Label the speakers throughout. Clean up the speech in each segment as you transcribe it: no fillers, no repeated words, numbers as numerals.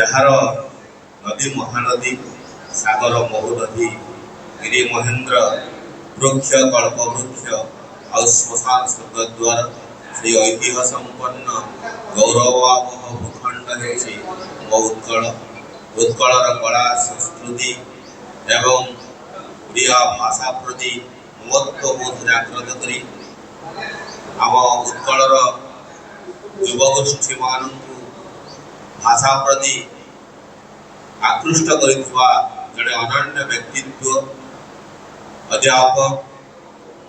Speaker 1: Jar नदी महानदी सागर महुनदी गिरी महेंद्र वृक्ष कल्प वृक्ष आ श्मशान स्वर्गद्वार से ऐतिह्य संपन्न गौरवावह भूखंड होछि मो उत्कल। उत्कलर कला संस्कृति एवं ओडिया भाषा प्रति ममत्वबोध जागृत करी आम उत्कलर युवगोष्ठी मानू भाषा प्रति आकृष्ट करिथुवा जड़े अनन्य व्यक्तित्व अध्यापक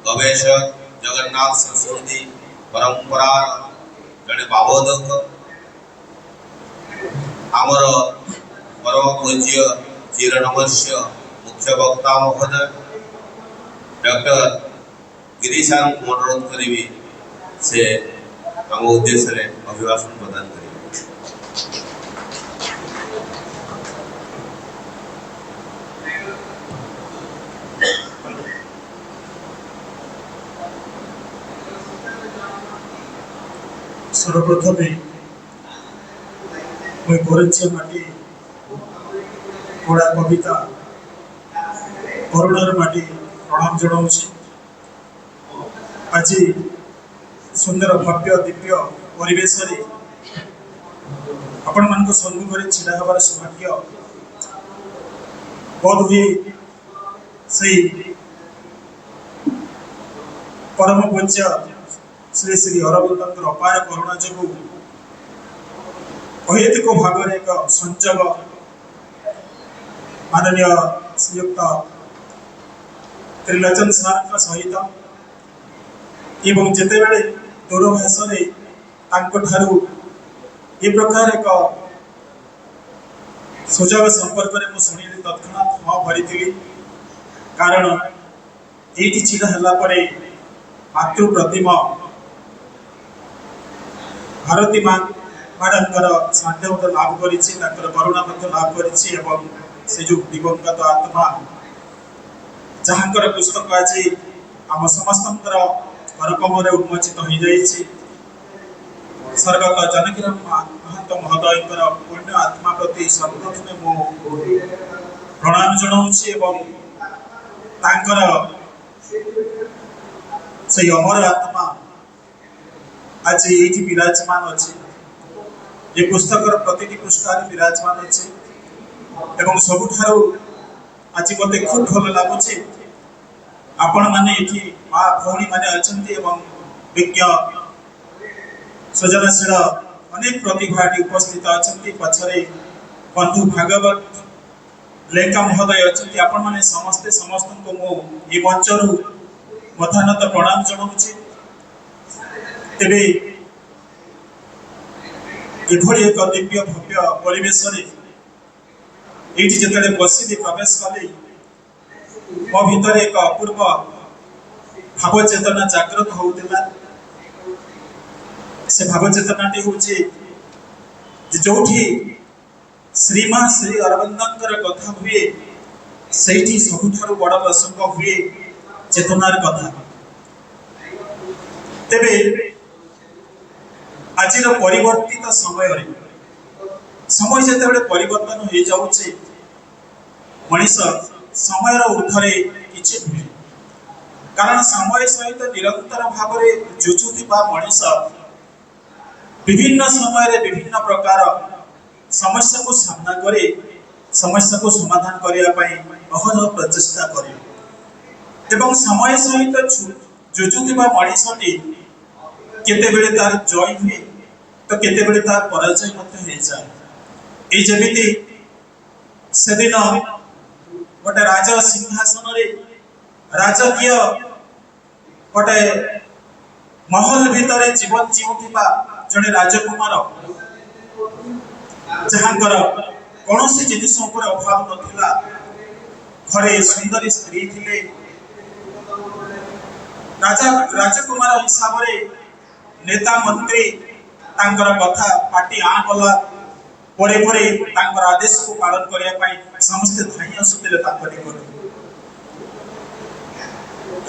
Speaker 1: गवेषक जगन्नाथ संस्कृति परंपरा जड़े बाबोधक आमर परम पूज्य चिरनमस्य मुख्य वक्ता महोदय डॉक्टर गिरीशान को अनुरोध करी से आम उद्देश्य अभिभाषण प्रदान करें।
Speaker 2: सर्वप्रथमे मैं गोरंचिया माटी कड़ा कविता करुणार माटी प्रणाम जनाऊँगी। आज सुंदर भव्य दिव्य परिवेश आपण मान सम्मुखें छिड़ा हबार सौभाग्य बोध हुए से परम पूज्य श्री श्री अरविंदर अपार करुणा जो अहेतुक भाव में एक संजोग माननीय श्रीयुक्त त्रिलोचन सार सहित एवं जिते बड़े दूरभाष ये प्रकार एक सुजोग संपर्क में शुणिली तत्क्षणात हाँ भरी कारण ये छिड़ा है मातृ प्रतिमा भारती मैडम सान्निध्य लाभ कर करुणा लाभ कर से जो दिवंगत आत्मा जहाँ पुस्तक आज आम समस्त करकम उन्मोचित हो जाइए स्वर्गत जानकीराम महंत महोदय पुण्य आत्मा प्रति सर्वप्रथम मो प्रणाम जनाऊँगी से अमर आत्मा आज ये विराजमान अच्छे ये पुस्तक प्रति पृष्ठार विराजमान अच्छे एवं सबुठार आज मत खूब भल लगुच आपण मैंने ये माँ भौणी मैंने अच्छा विज्ञ सृजनशील अनेक प्रतिभा उपस्थित अच्छा पछरे बंधु भागवत लेखा महोदय अच्छा आपण मैंने समस्ते समस्त को मो ये मंचर मथानत प्रणाम जनाऊँगी। तेरे एभली एक दिव्य भव्य परिवेश ये जिते बसी प्रवेश कली मो भीतर एक अपूर्व भाव चेतना जागृत होता से भाव चेतनाटी हूँ जो श्रीमा श्री अरविंदर कथा हुए से सबुठ बड़ प्रसंग हुए चेतनार कथा तेरे आज परिवर्तित समय समय जिते परिवर्तन हो जाऊे मनीष समय ऊर्धे किसी नुहे कारण समय सहित निरंतर भाव में जुझुवा मनीष विभिन्न समय विभिन्न प्रकार समस्या को सामना करे समस्या को समाधान करने अहल प्रचेषा करे एवं समय सहित जुझुवा मनीषटी केते तार जय हुए तो केते तार पराजय हो जाए ये जमी से दिन गोटे राज सिंहासन राजकीय गोटे महल भितर जीवन जीवुवा जड़े राजकुमार जहाँ कौन जिनिस अभाव नाला घरे सुंदरी स्त्री थिले राजा राजकुमार हिसाब से नेता मंत्री कथा पार्टी आ गला आदेश को पालन करने समस्ते धाई आसुले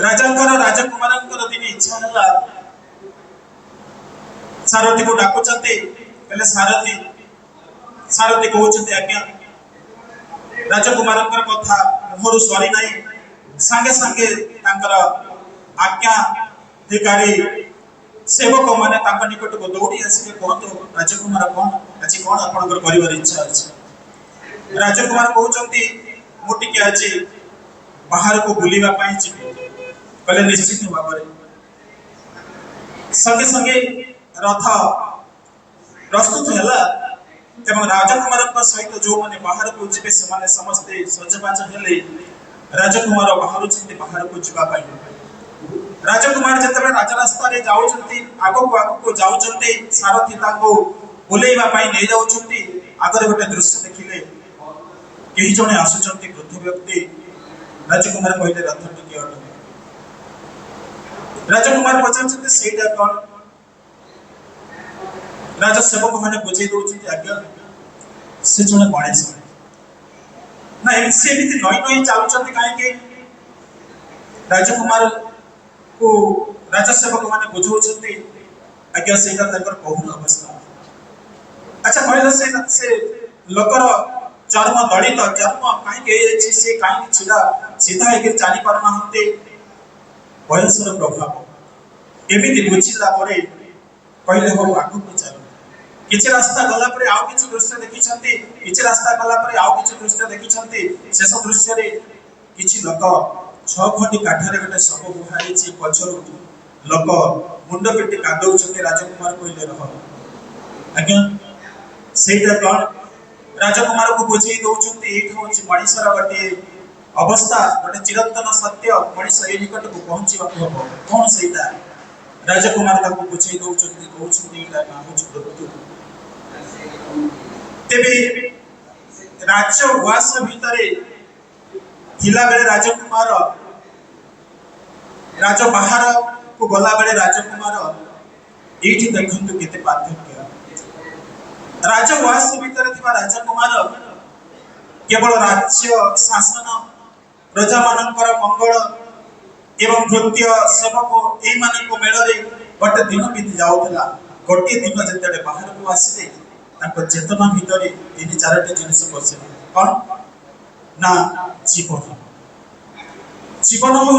Speaker 2: राजा राजकुमार दिन इच्छा है सारथी को डाकुचंती सारथी सारथी कहते आज्ञा राजकुमार कथा मुहर सरी ना सांगे सांगे आज्ञाधिकारी सेवक मैंने निकट को दौड़ी आसिके कहतु राजकुमार कौन आज कौन आपंकर कर इच्छा अच्छे। राजकुमार कहते मुझे आज बाहर को बुलवाई जी कहले निश्चित भाव संगे संगे रथ प्रस्तुत है एवं राजकुमार सहित जो मैंने बाहर को जी से समस्ते सजबाज हेले राजकुमार बाहर बाहर को जावाई राजकुमार जिते राजरास्त आगक जाऊँगी सारथी बुलैवाई नहीं जाऊँगी आगे गोटे दृश्य देखिले कई जने आसुंच वृद्ध व्यक्ति राजकुमार कहले रथ टिके अट राजकुमार पचार से कौन राजसेवक मैंने बुझे दौरान आज्ञा से जड़े गणेश ना सी नई नई चलुंट कहीं राजकुमार को राजसेवक मैंने बुझाऊँ आज्ञा से कौन अवस्था अच्छा कहला से लोकर चर्म दलित चर्म कहीं सी कहीं सीधा सीधा होकर चली पारना बयसर प्रभाव एमती बुझला कहले हो आगू चल किसी रास्ता गला आउ कि दृश्य देखी किसी रास्ता गला आउ कि दृश्य देखी शेष दृश्य किसी लोक 6 खंडी काठर गोटे शव बुहाई पचर लोक मुंड पिटी कादौ राजकुमार कहले रह आज्ञा से कौन राजकुमार को बुझे दौरान ये मनीषर गोटे अवस्था गोटे चिरंतन सत्य मनीष ये निकट को पहुंचा हम कौन से राजकुमार बुझे दौरान कहते मृत्यु तेरे राज्य उस भितर थिला बेले राजकुमार राज बाहर को गला बेले राजकुमार ये देखु केते पार्थक्य राजवास भितर राजकुमार केवल राज्य शासन प्रजा मानकर मंगल एवं भृत्य सेवक ये मेल गोटे दिन बीती जाऊला गोटे दिन जिते बाहर को आसिले चेतना भितर 3-4टी जिनिस बसिले कौन ना जीवन जीवन हूँ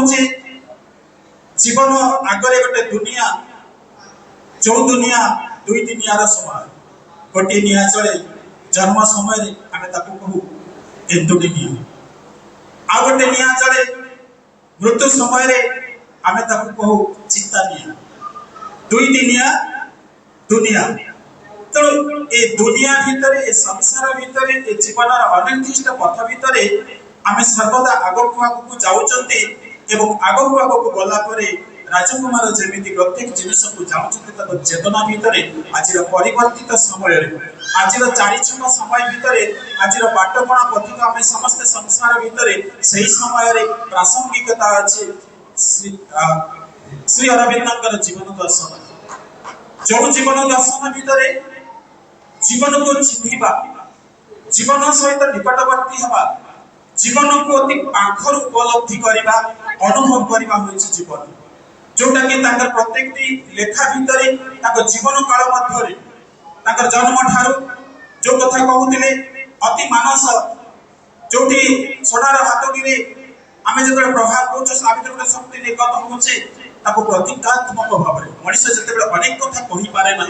Speaker 2: जीवन आगे गोटे दुनिया जो दुनिया 2 दुनियार समय गोटे निया चले जन्म समय आम कहू एंतुटी निया आ गोटे निया चले मृत्यु समय आम कहू चिता निया 2टी निया दुनिया तेणु ए दुनिया भितर ए संसार भितर ए जीवन अनिर्दिष्ट पथ भितर आम सर्वदा आगक आगक जाऊँगी एवं आगक आगक गला राजकुमार जमी प्रत्येक जिनिस को जाऊँगी चेतना भितर आज परिवर्तित समय आज 4-6 समय भितर आज बाटपणा पथिक आम समस्ते संसार भितर से समय प्रासंगिकता अच्छे श्री अरविंद जीवन दर्शन जो जीवन दर्शन भितर जीवन को चिन्हवा जीवन सहित निकटवर्ती हवा जीवन को अति पाखर उपलब्धि करवा अनुभव करवा जीवन जोटा कि प्रत्येक लेखा भितर जीवन काल मध्य जन्म ठार जो कथा कहते अति मानस जो सोनार हाथटी आम जो प्रभाव कौच गोटे शक्ति निर्गत होचे प्रतीकात्मक भाव में मनीष जिते अनेक कथा कहीपे ना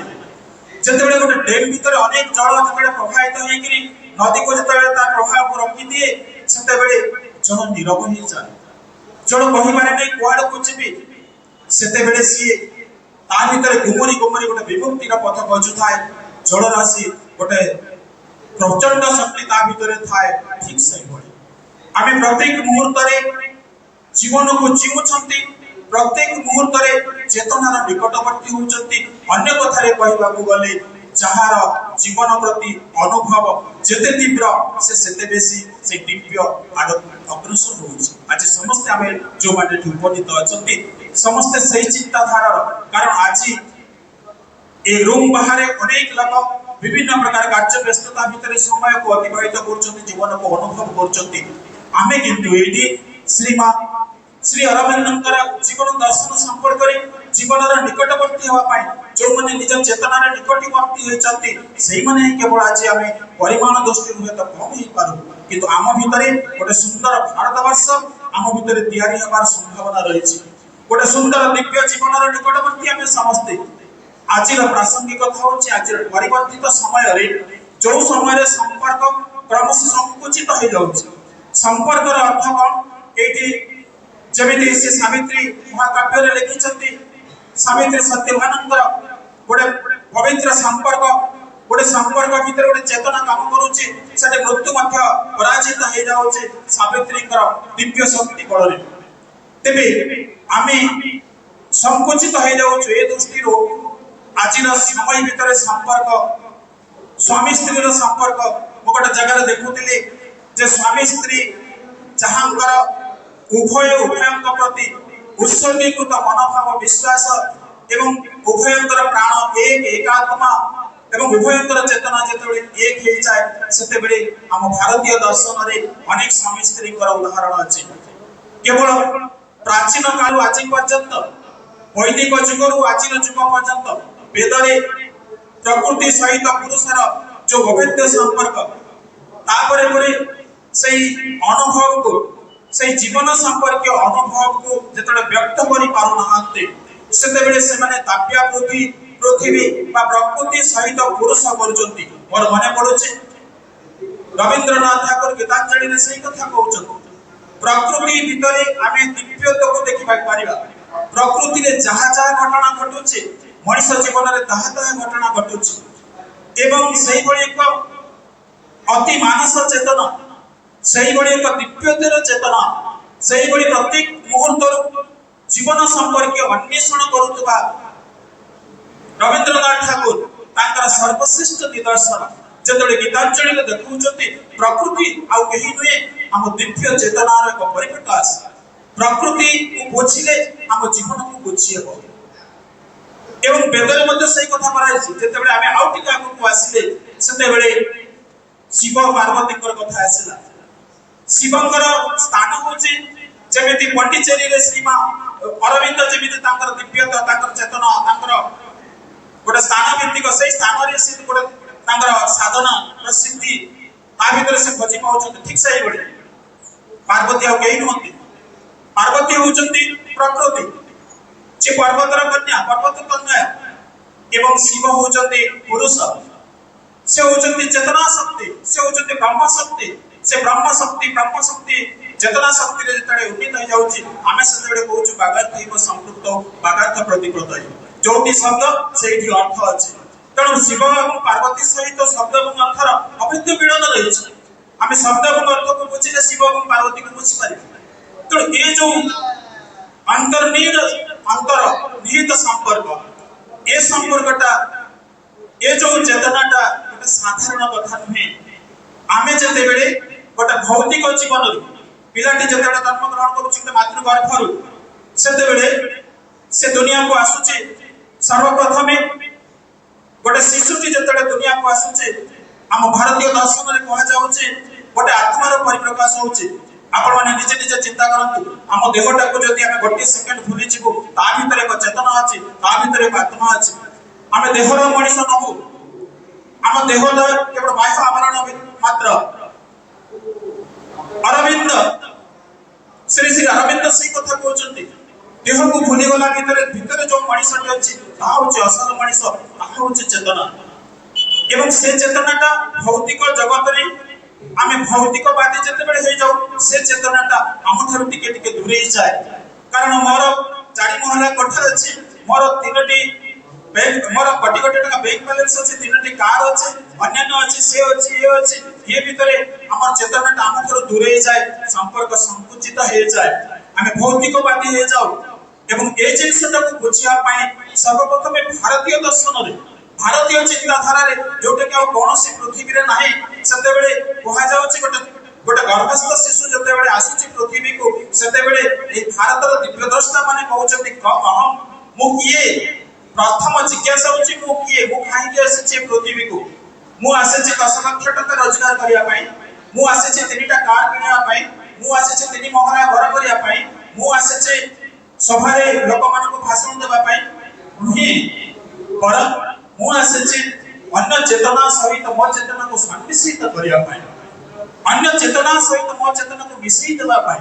Speaker 2: जिते गोटे डेम भितर अनेक जल जो प्रभावित हो नदी को जो प्रभाव को रखी दिए से जल नीरव हो जाए जल कहीपे नहीं कुआड़ को जी से सी भर गुमरी गुमरी गोटे विमुक्तिर पथ बजु थाए जल राशि गोटे प्रचंड शक्ति भीतर थाए ठीक से आम प्रत्येक मुहूर्त जीवन को जीवुंट प्रत्येक मुहूर्त चेतनार निकटवर्ती होती अन्य कथार कहवाक गले जार जीवन प्रति अनुभव जिते तीव्र से बेसी से दिव्य आड़ अग्रसर हो आज समस्ते आम जो मैंने उपनीत अच्छा समस्ते से चिंताधार कारण आज ए रूम बाहर अनेक लोक विभिन्न प्रकार कार्य व्यस्तता भितर समय को अतिबाहित कर जीवन को अनुभव कर श्रीमा श्री अरविंद जीवन दर्शन संपर्क जीवन निकटवर्ती होगा जो मैंने निज चेतनार निकटवर्ती होती से मैंने केवल आज आम परिमाण दृष्टि हुए तो कम हो पार कि आम भितर गोटे सुंदर भारतवर्ष आम भितर तैयारी हमार संभावना रही गोटे सुंदर दिव्य जीवन निकटवर्ती आम समस्ते आज प्रासंगिकता हूँ आज परिवर्तित समय जो समय संपर्क क्रमश संकुचित हो जाऊँ संपर्क अर्थ कौन ये जमी से सावित्री महाकाव्य लिखिं सावित्री सत्यवान गोटे पवित्र संपर्क गोटे संपर्क भितर गोटे चेतना काम करुच्ची मृत्यु पराजित हो जाऊे सावित्री दिव्य शक्ति बल तेरे आम संकुचित हो जाऊँ ए दृष्टि आज समय भितर संपर्क स्वामी स्त्री संपर्क गोटे जगह देखुली जे स्वामी स्त्री जहाँ उभय प्रति उत्सर्गीकृत मनोभाव विश्वास एवं उभयंकर प्राण एक एकात्मा एवं उभयंकर चेतना जो एक हो जाए से आम भारतीय दर्शन में अनेक स्वामी स्त्री उदाहरण अच्छे केवल प्राचीन काल आज पर्यंत वैदिक जुगरू आज जुग पर्यंत वेदरे प्रकृति सहित पुरुषर जो अभेद्य संपर्क से अनुभव को से जीवन संपर्क अनुभव को जो व्यक्त कर पारना से ताप्या पृथ्वी प्रकृति सहित पुरुष कर मोर मन पड़ुचे रवींद्रनाथ ठाकुर गीतांजलि से कथा कहते प्रकृति भितर आम दिव्यता को देखा प्रकृति में जहाँ जहाँ घटना घटुचे मनीष जीवन में ताहा ताहा घटना घटुचे एवं से एक अति मानस चेतना से एक दिव्यतर चेतना से प्रत्येक मुहूर्त जीवन संपर्क अन्वेषण करुवा रवींद्रनाथ ठाकुर सर्वश्रेष्ठ निदर्शन जो गीतांजलि देखुं प्रकृति आउ कहीं नुहे आम दिव्य चेतनार एक परिप्रकाश प्रकृति को बुझिले आम जीवन को बुझी हे एवं वेदरे मध्य से कथा कराई जेतेबेले आमे आउ टिके आगु आसिले सेतेबेले शिव पार्वती कथा आसिला शिवंकर स्थान होचे जेमिति पंडिचेरी रे श्रीमा अरविंद जेमिति तांकर दिव्यता तांकर चेतना तांकर गोटे स्थान भित्तिक से स्थान रे से गोटे तांकर साधना प्रसिद्धि ता भितर से खोजी पाउछन ठीक सही बडे पार्वती आ केही नहंती पार्वती होउचंती प्रकृति जे पर्वतर कन्या पर्वत कन्या एवं शिव होचंती पुरुष से होचंती चेतना शक्ति से होचंती ब्रह्म शक्ति चेतना शक्ति रे जतडे उन्नीत हो जाउची आमे सेतडे कहूछु बागार्थ हिम संपृक्त बागार्थ प्रतिकृत जोटी शब्द सेठी अर्थ अछि तेणु शिव एवं पार्वती सहित शब्द एवं अर्थर अभिन्न मिलन रहिछि आमे शब्द एवं अर्थ को बुझिले शिव एवं पार्वती को बुझि पारि तेणु ए जो अंतर्निहित संपर्क ए संपर्कटा ए जो चेतनाटा गोटे साधारण कथा नुहे आमे जेते बेले गोटे भौतिक जीवन पिलाटी जेते जन्म ग्रहण करूछि मातृगर्भरु सेते बेले से दुनिया को आसुचे सर्वप्रथम गोटे शिशुटी जेते दुनिया को आसुचे आम भारतीय दर्शन रे कहा जाउचे गोटे आत्मार परिप्रकाश होउचे आपण माने निजे निजे चिंता करंतु आम देहटा को जदि आमे गोटे सेकंड भूली जिवो ता भितर एक चेतना अछि ता भितर एक आत्मा अछि आमे देहर मनीष नहु आम देहटा केवल बाह्य आवरण मात्र अरविंद श्री श्री अरविंद से कथा कहउचंती देह को भूली गला भितर जो मनीषटी अछि ता होचे असल मनीष ता होचे चेतना एवं से चेतनाटा भौतिक जगत रे आमे भौतिकवादी जते बेले हे जाऊ से चेतनाटा आम थारु टिके टिके दूरे ही जाए कारण मोर चारि महला कोठा अछि मोर तीनटी बैंक मोर कोटी कोटी टका बैंक बैलेंस अछि तीनटी कार अछि अन्यान्य अछि से अछि ये भितरे हमर चेतनाटा आम थारु दूरे ही जाए संपर्क संकुचित हे जाए आमे भौतिकवादी हे जाऊ एवं ए जिनसटा को बुझिया पाए सर्वप्रथम भारतीय दर्शन रे भारतीय चिंताधारा रे जोटे के कौन सी पृथ्वी रे नाही सेते बेले कहा जाउची गोटे गर्भस्थ शिशु जते बेले आसुची पृथ्वी को सेते बेले ए भारतर दिव्य द्रष्टा माने कहउचंती अहम मु किए प्रथम जिज्ञासा होची मु किए मु काहे के आसीची पृथ्वी को मु आसीची 10 लाख टका रोजगार करिया पाई मु आसीची 3टा कार किनिया पाई मु आसीची 3 महला घर करिया पाई मु आसीची ସଭାରେ ଲୋକମାନଙ୍କୁ ଭାଷଣ ଦେବା ପାଇଁ ନୁହେଁ, ବରଂ ମୁଁ ଆସିଛି ଅନ୍ୟ ଚେତନା ସହିତ ମୋ ଚେତନାକୁ ସନ୍ମିଶ୍ରିତ କରିବା ପାଇଁ, ଅନ୍ୟ ଚେତନା ସହିତ ମୋ ଚେତନାକୁ ମିଶେଇ ଦେବା ପାଇଁ।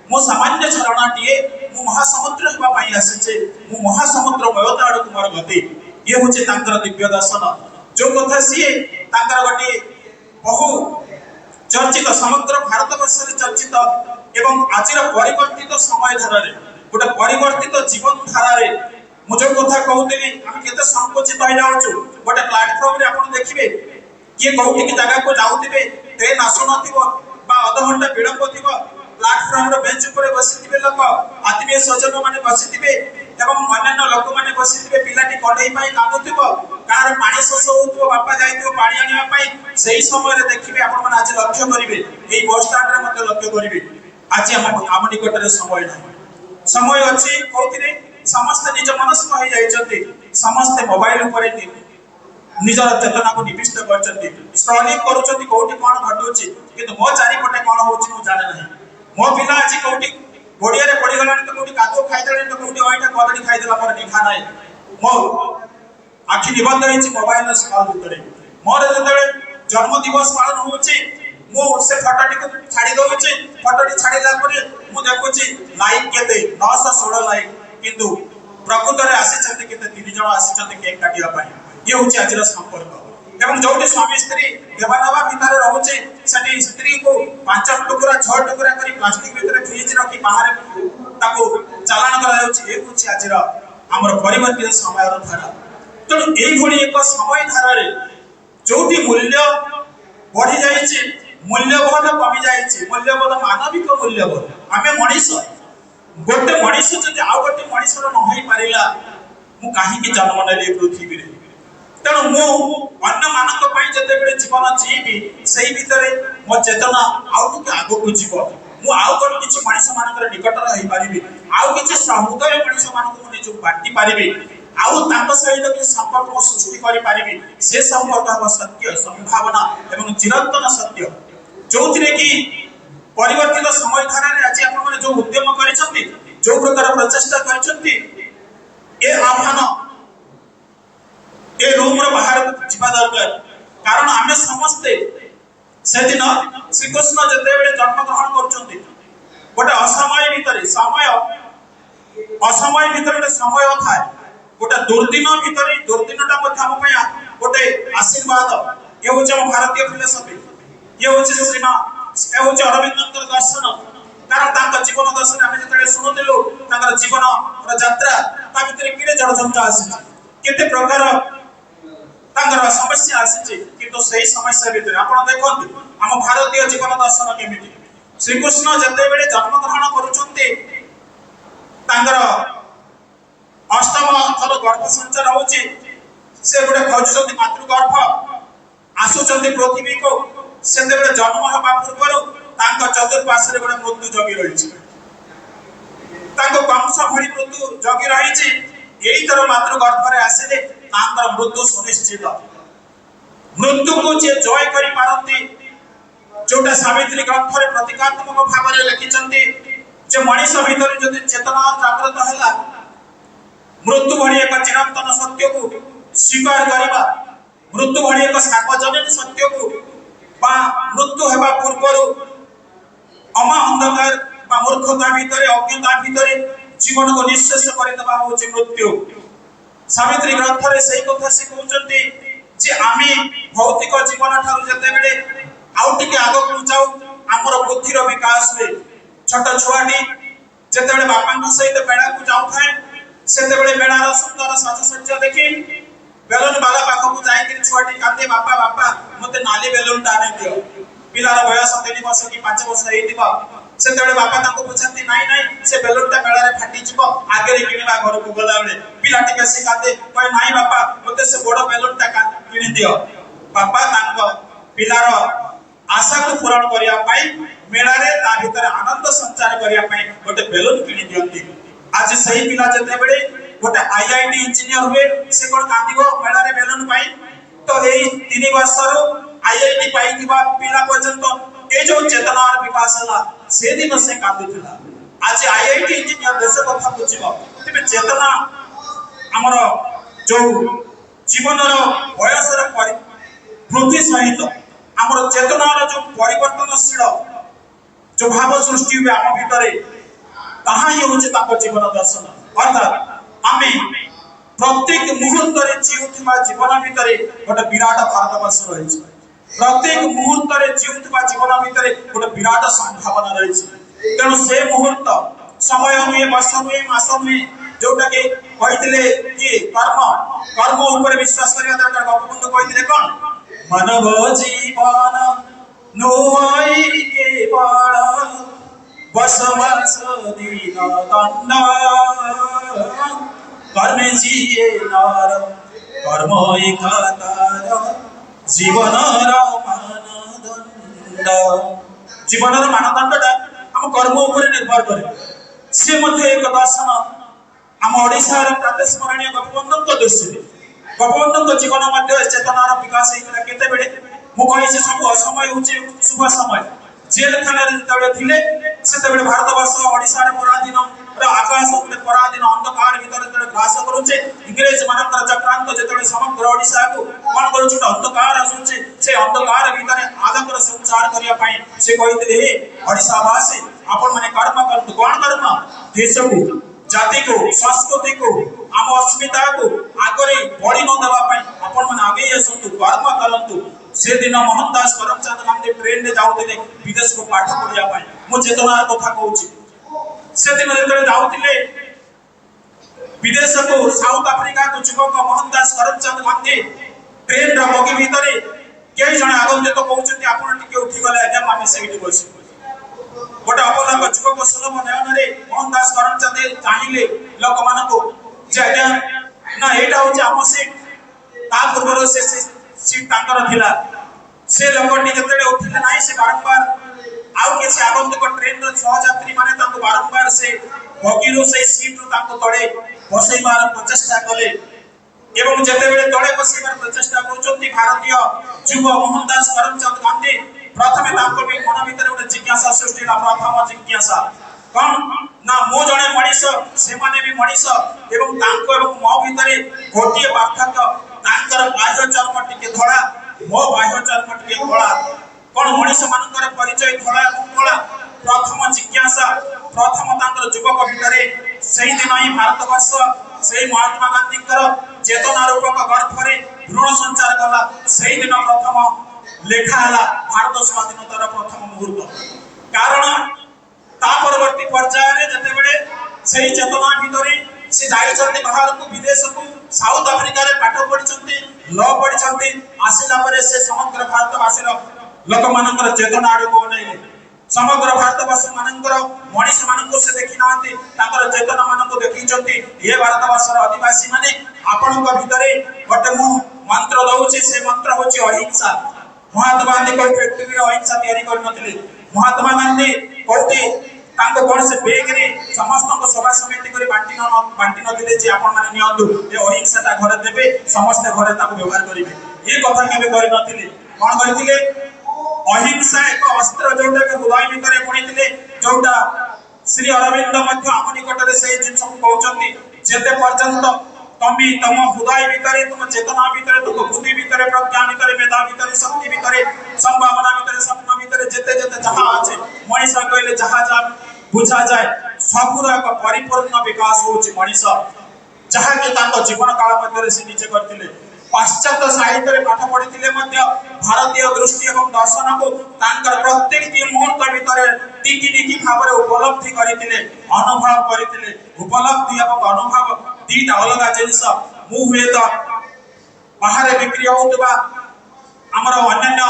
Speaker 2: ମୁଁ ସାମାନ୍ୟ ଝରଣାଟିଏ, ମୁଁ ମହାସମୁଦ୍ର ହେବା ପାଇଁ ଆସିଛି, ମୁଁ ମହାସମୁଦ୍ର ମୟତା ଆଡ଼କୁ ମୋର ଗତି। ଇଏ ହଉଛି ତାଙ୍କର ଦିବ୍ୟ ଦର୍ଶନ, ଯୋଉ କଥା ସିଏ ତାଙ୍କର ଗୋଟିଏ ବହୁ ଚର୍ଚ୍ଚିତ, ସମଗ୍ର ଭାରତ ବର୍ଷରେ ଚର୍ଚ୍ଚିତ ଏବଂ ଆଜିର ପରିବର୍ତ୍ତିତ ସମୟ ଧାରାରେ, ଗୋଟେ ପରିବର୍ତ୍ତିତ ଜୀବନ ଧାରାରେ ମୁଁ ଯୋଉ କଥା କହୁଥିଲି, ଆମେ କେତେ ସଂକୁଚିତ ହେଇଯାଉଛୁ। ଗୋଟେ ପ୍ଲାଟଫର୍ମରେ ଆପଣ ଦେଖିବେ କିଏ କୋଉଠିକି ଜାଗାକୁ ଯାଉଥିବେ, ଟ୍ରେନ ଆସୁନଥିବ ବା ଅଧଘଣ୍ଟା ବିଳମ୍ବ ଥିବ, ପ୍ଲାଟଫର୍ମର ବେଞ୍ଚ ଉପରେ ବସିଥିବେ ଲୋକ, ଆତ୍ମୀୟ ସ୍ୱଜନ ମାନେ ବସିଥିବେ ଏବଂ ଅନ୍ୟାନ୍ୟ ଲୋକମାନେ ବସିଥିବେ। ପିଲାଟି କଣ୍ଢେଇ ପାଇଁ କାନ୍ଦୁଥିବ, କାହାର ପାଣି ଶୋଷ ହଉଥିବ, ବାପା ଯାଇଥିବ ପାଣି ଆଣିବା ପାଇଁ। ସେଇ ସମୟରେ ଦେଖିବେ, ଆପଣମାନେ ଆଜି ଲକ୍ଷ୍ୟ କରିବେ, ଏଇ ବସ୍ ଷ୍ଟାଣ୍ଡରେ ମଧ୍ୟ ଲକ୍ଷ୍ୟ କରିବେ, ଆଜି ଆମ ନିକଟରେ ସମୟ ନାହିଁ। ସମୟ ଅଛି କୋଉଥିରେ? ସମସ୍ତେ ନିଜ ମନସ୍କ ହେଇଯାଇଛନ୍ତି, ସମସ୍ତେ ମୋବାଇଲ ଉପରେ ନିଜର ଚେତନାକୁ ନିବିଷ୍ଟ କରିଛନ୍ତି, ସ୍କ୍ରଲିଂ କରୁଛନ୍ତି କୋଉଠି କଣ ଘଟୁଛି, କିନ୍ତୁ ମୋ ଚାରିପଟେ କଣ ହଉଛି ମୁଁ ଜାଣେ ନାହିଁ। ମୋ ପିଲା ଆଜି କୋଉଠି ଗୋଡିଆରେ ପଡିଗଲାଣି, ତ କୋଉଠି କାଦୁଅ ଖାଇଦେଲାଣି, ତ କୋଉଠି ଅଇଁଠା କଦଳୀ ଖାଇଦେଲା, ମୋର ନିଘା ନାହିଁ। ମୋ ଆଖି ନିବଦ୍ଧ ହେଇଛି ମୋବାଇଲର ସ୍କ୍ରଲ ଭିତରେ। ମୋର ଯେତେବେଳେ ଜନ୍ମ ଦିବସ ପାଳନ ହଉଛି, ମୁଁ ସେ ଫଟୋଟିକୁ ଛାଡି ଦଉଛି। ଫଟୋଟି ଛାଡିଲା ପରେ ମୁଁ ଦେଖୁଛି ଲାଇକ୍ କେତେ, 916 ଲାଇକ୍, କିନ୍ତୁ ପ୍ରକୃତରେ ଆସିଛନ୍ତି କେତେ? 3 ଜଣ ଆସିଛନ୍ତି କେକ୍ କାଟିବା ପାଇଁ। ଇଏ ହଉଛି ଆଜିର ସମ୍ପର୍କ। ଏବଂ ଯୋଉଠି ସ୍ୱାମୀ ସ୍ତ୍ରୀ ଦେବା ନେବା ଭିତରେ ରହୁଛି, ସେଠି ସ୍ତ୍ରୀକୁ 5 ଟୁକୁରା 6 ଟୁକୁରା କରି ପ୍ଲାଷ୍ଟିକ ଭିତରେ ଫ୍ରିଜ ରଖି ବାହାରେ ତାକୁ ଚାଲାଣ କରାଯାଉଛି। ଏ ହଉଛି ଆଜିର ଆମର ପରିବର୍ତ୍ତିତ ସମୟର ଧାରା। ତେଣୁ ଏଇଭଳି ଏକ ସମୟ ଧାରାରେ ଯୋଉଠି ମୂଲ୍ୟ ବଢି ଯାଇଛି, ମୂଲ୍ୟବୋଧ କମି ଯାଇଛି, ମୂଲ୍ୟବୋଧ ମାନବିକ ମୂଲ୍ୟବୋଧ। ଆମେ ମଣିଷ, ଗୋଟେ ମଣିଷ ଯଦି ଆଉ ଗୋଟେ ମଣିଷର ନ ହେଇ ପାରିଲା, ମୁଁ କାହିଁକି ଜନ୍ମ ନେଲି ପୃଥିବୀରେ? ତେଣୁ ମୁଁ ଅନ୍ୟମାନଙ୍କ ପାଇଁ ଯେତେବେଳେ ଜୀବନ ଜୀବି, ସେଇ ଭିତରେ ମୋ ଚେତନା ଆଉ ଟିକେ ଆଗକୁ ଯିବ। ମୁଁ ଆଉ ଗୋଟେ କିଛି ମଣିଷ ମାନଙ୍କର ନିକଟର ହେଇପାରିବି, ଆଉ କିଛି ସମୁଦାୟ ମଣିଷ ମାନଙ୍କୁ ମୁଁ ନିଜକୁ ବାଣ୍ଟି ପାରିବି, ଆଉ ତାଙ୍କ ସହିତ କିଛି ସମ୍ପର୍କ ସୃଷ୍ଟି କରିପାରିବି। ସେ ସମ୍ପର୍କ ହେବ ସତ୍ୟ, ସମ୍ଭାବନା ଏବଂ ଚିରନ୍ତନ ସତ୍ୟ, ଯୋଉଥିରେ କି ପରିବର୍ତ୍ତିତ ସମୟ ଧାରାରେ ଆଜି ଆପଣମାନେ ଯୋଉ ଉଦ୍ୟମ କରିଛନ୍ତି, ଯୋଉ ପ୍ରକାର ପ୍ରଚେଷ୍ଟା କରିଛନ୍ତି, ଏ ଆହ୍ୱାନ ଏ ରୁମର ବାହାରକୁ ଯିବା ଦରକାର। କାରଣ ଆମେ ସମସ୍ତେ ସେଦିନ ଶ୍ରୀକୃଷ୍ଣ ଯେତେବେଳେ ଜନ୍ମଗ୍ରହଣ କରୁଛନ୍ତି, ଗୋଟେ ଅସମୟ ଭିତରେ ଅସମୟ ଭିତରେ ଗୋଟେ ସମୟ ଥାଏ, ଗୋଟେ ଦୁର୍ଦିନ ଭିତରେ ଦୁର୍ଦିନଟା ମଧ୍ୟ ଆମ ପାଇଁ ଗୋଟେ ଆଶୀର୍ବାଦ। ଏ ହଉଛି ଆମ ଭାରତୀୟ ଫିଲୋସଫି, ଇଏ ହଉଛି ଅରବିନ୍ଦଙ୍କର ଦର୍ଶନ। କାରଣ ତାଙ୍କ ଜୀବନ ଦର୍ଶନ ଆମେ ଯେତେବେଳେ ଶୁଣୁଥିଲୁ, ତାଙ୍କର ଜୀବନର ଯାତ୍ରା, ତା ଭିତରେ କେତେ ଜଳଝଞ୍ଝ ଆସିଛି, କେତେ ପ୍ରକାର ତାଙ୍କର ସମସ୍ୟା ଆସିଛି, କିନ୍ତୁ ସେଇ ସମସ୍ୟା ଭିତରେ ଆପଣ ଦେଖନ୍ତୁ ଆମ ଭାରତୀୟ ଜୀବନ ଦର୍ଶନ କେମିତି। ଶ୍ରୀକୃଷ୍ଣ ଯେତେବେଳେ ଜନ୍ମଗ୍ରହଣ କରୁଛନ୍ତି, ତାଙ୍କର 8ମ ଥର ଗର୍ଭ ସଞ୍ଚାର ହଉଛି, ସେ ଗୋଟେ ଖୋଜୁଛନ୍ତି ମାତୃଗର୍ଭ, ଆସୁଛନ୍ତି ପୃଥିବୀକୁ। ସେତେବେଳେ ଜନ୍ମ ହେବା ପୂର୍ବରୁ ତାଙ୍କ ଚତୁର୍ପାର୍ଶ୍ୱରେ ଗୋଟେ ମୃତ୍ୟୁ ଜଗି ରହିଛି, ତାଙ୍କ ବଂଶ ଭଳି ମୃତ୍ୟୁ ଜଗି ରହିଛି। ଏଇଥର ମାତୃଗର୍ଭରେ ଆସିଲେ ତାଙ୍କର ମୃତ୍ୟୁ ସୁନିଶ୍ଚିତ। ମୃତ୍ୟୁକୁ ଯିଏ ଜୟ କରିପାରନ୍ତି, ଯୋଉଟା ସାବିତ୍ରୀ ଗ୍ରନ୍ଥରେ ପ୍ରତୀକାତ୍ମକ ଭାବରେ ଲେଖିଛନ୍ତି, ଯେ ମଣିଷ ଭିତରେ ଯଦି ଚେତନା ଜାଗ୍ରତ ହେଲା, ମୃତ୍ୟୁ ଭଳି ଏକ ଚିରନ୍ତନ ସତ୍ୟକୁ ସ୍ୱୀକାର କରିବା, ମୃତ୍ୟୁ ଭଳି ଏକ ସାର୍ବଜନୀନ ସତ୍ୟକୁ, ବା ମୃତ୍ୟୁ ହେବା ପୂର୍ବରୁ ଅମା ଅନ୍ଧକାର ବା ମୂର୍ଖତା ଭିତରେ, ଅଜ୍ଞତା ଭିତରେ ଜୀବନକୁ ନିଃଶେଷ କରିଦେବା ହଉଛି ମୃତ୍ୟୁ। ସାବିତ୍ରୀ ଗ୍ରନ୍ଥରେ ସେଇ କଥା ସେ କହୁଛନ୍ତି ଯେ ଆମେ ଭୌତିକ ଜୀବନ ଠାରୁ ଯେତେବେଳେ ଆଉ ଟିକେ ଆଗକୁ ଯାଉ, ଆମର ବୁଦ୍ଧିର ବିକାଶ ହୁଏ। ଛୋଟ ଛୁଆଟି ଯେତେବେଳେ ବାପାଙ୍କ ସହିତ ମେଳାକୁ ଯାଉଥାଏ, ସେତେବେଳେ ମେଳାର ସୁନ୍ଦର ସାଜସଜ୍ଜା ଦେଖି ବେଲୁନ ବାଲା ପାଖକୁ ଯାଇକି ଛୁଆଟି କାନ୍ଦେ, ବାପା ବାପା ମତେ ନାଲି ବେଲୁନଟା ଆଣି ଦିଅ। ପିଲାର ବୟସ 3 ବର୍ଷ କି 5 ବର୍ଷ ହେଇଥିବ। ସେତେବେଳେ ବାପା ତାଙ୍କୁ ବୁଝାନ୍ତି, ନାଇଁ ନାଇଁ ସେ ବେଲୁନଟା ମେଳାରେ ଫାଟିଯିବ, ଆଗରେ କିଣିବା ଘରକୁ ଗଲାବେଳେ। ପିଲାଟି ବେଶୀ କାନ୍ଦେ, କହେ ନାଇଁ ବାପା ମତେ ସେ ବଡ ବେଲୁନଟା କିଣି ଦିଅ। ବାପା ତାଙ୍କ ପିଲାର ଆଶାକୁ ପୂରଣ କରିବା ପାଇଁ ମେଳାରେ ତା ଭିତରେ ଆନନ୍ଦ ସଞ୍ଚାର କରିବା ପାଇଁ ଗୋଟେ ବେଲୁନ କିଣି ଦିଅନ୍ତି। ଆଜି ସେଇ ପିଲା ଯେତେବେଳେ ଗୋଟେ IIT ଇଞ୍ଜିନିୟର ହୁଏ, ସେ କଣ କାନ୍ଦିବ ମେଳାରେ ବେଲୁନ ପାଇଁ? ତ ଏଇ 3 ବର୍ଷରୁ IIT ପାଇଥିବା ପିଲା ପର୍ଯ୍ୟନ୍ତ ଏ ଯୋଉ ଚେତନାର ବିକାଶ ହେଲା, ସେଦିନ ସେ କାନ୍ଦୁଥିଲା। आज आईआईटी इंजीनियर देश कथा बुझब तेज चेतना आमर जो जीवन बयस वृद्धि सहित आमर चेतनार जो परिवर्तनशील जो भाव सृष्टि हुए आम भितर ताहा ही हूँ जीवन दर्शन अर्थात आम प्रत्येक मुहूर्त जीवुवा जीवन भितर गोटे विराट भारतवर्ष रही प्रत्येक मुहूर्त जीवुवा जीवन भितर गोटे विराट संभावना रही तेणु से मुहूर्त समय नुहे वर्ष नुहे मास नुहे जोटा कि किए कर्म कर्म ऊपर विश्वास करने दरकार गोपबंधु कहते कौन मानव जीवन नुहई केवल बसवास दिन दंड कर्मे जिए नर कर्म एकातार जीवनर मानदंड जीवनर मानदंडटा आम कर्म उपर निर्भर करे से मध्य एक दर्शन आम ओडिशार प्रातः स्मरणीय गोपबंधु दृष्टि गोपबंधु जीवन मध्य चेतनार विकास होता केते बेले मु कहि सब असमय होचे शुभ समय जेल खाना थे से भारतवर्ष ओडिशा पराधीन आकाश पराधीन अंधकार भर ग्रास करुचे इंग्रेज मान चक्रांत जो समग्र ओडिशा को कौन कर अंधकार आसुचे से अंधकार भर आलोकर संचार करने से कहते हे ओडिशावासी आपण मैंने कर्म करतु कौन कर्म देश को जाति को संस्कृति को आम अस्मिता को आगे बढ़ी न देवाई आपण मैंने आगे आसतु कर्म करतु से दिन मोहनदास करमचंद गांधी ट्रेन में जाऊे विदेश को पाठ पढ़ाई मुझे चेतनार कथा कहूँ से दिन जो जाऊे विदेश को साउथ आफ्रिका को युवक मोहनदास करमचंद गांधी ट्रेन बगी भितर कई जन आगंत तो कहते आप उठीगले आज्ञा आम से बस गोटे अपलक युवक सुलभ नयन मोहनदास करमचंद चाहिए लोक मान आज्ञा ना यहाँ हूँ आम सीट ता पूर्व से सीट थिला से लोकटी जते उठिले नाही से बारंबार आउ किसी आगंतुक ट्रेन रो सहयात्री माने ताको बारंबार से बगीरो से सीट रो ताको तळे बसैबार प्रचेष्टा कले एवं जते बेले तळे बसैबार प्रचेष्टा करूचंती भारतीय युवा मोहनदास करमचंद गांधी प्रथमे ताको भी मन भीतर गोटे जिज्ञासा सृष्टि ला प्रथम जिज्ञासा कौन ना मो जणे मनीष से माने भी मनीष एवं ताको एवं मो भीतर गोटिए पार्थक्य तांकर बाह्य चर्म टिके धळा मो बाह्य चर्म टिके कला कौन मनीष मानकर परिचय धळा एवं कला प्रथम जिज्ञासा प्रथम तांकर युवक भितर सही दिन ही भारतवर्ष से महात्मा गांधी चेतना रूपक गर्भरे भ्रूण संचार कला सही दिन प्रथम लेखा हला भारत स्वाधीनतार प्रथम मुहूर्त कारण ता परवर्ती पर्याय रे जते बेले सही चेतना भितर से जाइछन्ते बाहर को विदेश को साउथ अफ्रिका रे पाठ पढिछन्ते लॉ पढिछन्ते आसिला परे से समग्र भारतवासी लोक मानकर चेतना आड़ को नहीं समग्र भारतवासी मानकर मनीष मानक से देखि नांते ताकर चेतना मानक देखिछन्ते ये भारतवर्षर आदिवासी माने आपनक भितरे गोटे मु मंत्र दउछि से मंत्र होछि अहिंसा महात्मा गांधी को फैक्ट्री रे अहिंसा तयारी करनथिले महात्मा गांधी कोते तांको कोन से बेग रे समस्त को सभा समिति करी बांटी न दिले जे आपण माने नियंतु ए अहिंसाटा घरे देबे समस्त घरे ताको व्यवहार करिवे ये कथा केबे करि नथिले कोन करिथिले अहिंसा एक अस्त्र जोटा के हृदय भितरे पडिथिले जोटा श्री अरविंद मध्य आम निकट रे से जिंस को कहउचंती जेते पर्यंत तमी तम हृदय भितरे तुम चेतना भितरे तुम बुद्धि भितरे प्रज्ञा भितरे मेधा भितरे शक्ति भितरे संभावना भितरे सपना भितरे जेते जेते जहां আছে मनीष कहले जहां जा बुझा जाए सबुर एक परिपूर्ण विकास होछि मनीष जहां के ताको जीवन काल मध्ये से निजे करथिले पाश्चात्य साहित्य रे पाठ पढिथिले मध्ये भारतीय दृष्टि एवं दर्शन को तांकर प्रत्येक टी मुहूर्त भितरे टिकी टिकी भाबरे उपलब्धि करिथिले अनुभव करिथिले उपलब्धि एवं अनुभव दीटा अलग जिनिस मु हुए तो बाहर बिक्री होतबा हमर अन्य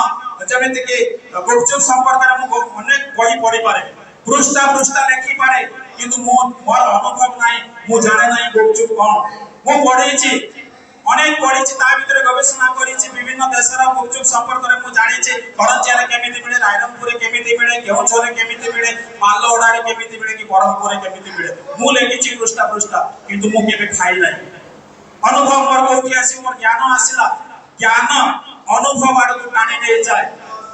Speaker 2: जमिति के गुपचुप संपर्क रे मु अनेक बही पढि पारे पृष्ठा पृष्ठा लिखि पारे किंतु मोर अनुभव नाही मु जाने नाही गुपचुप कोन मु पढिछि अनेक पढिछि ता भितर गवेषणा करिछि विभिन्न देशर गुपचुप संपर्क रे मु जानिछि करंजिया रे केमिति मिले रायरंगपुर रे केमिति मिले केवंझर रे केमिति मिले माललोडा रे केमिति मिले कि बरहमपुर रे केमिति मिले मु लेखिछि पृष्ठा पृष्ठा किंतु मु केबे खाइ नाही अनुभव मोर कोठी आसी मोर ज्ञान आसिला ज्ञान अनुभव आड़ को टाणी ले जाए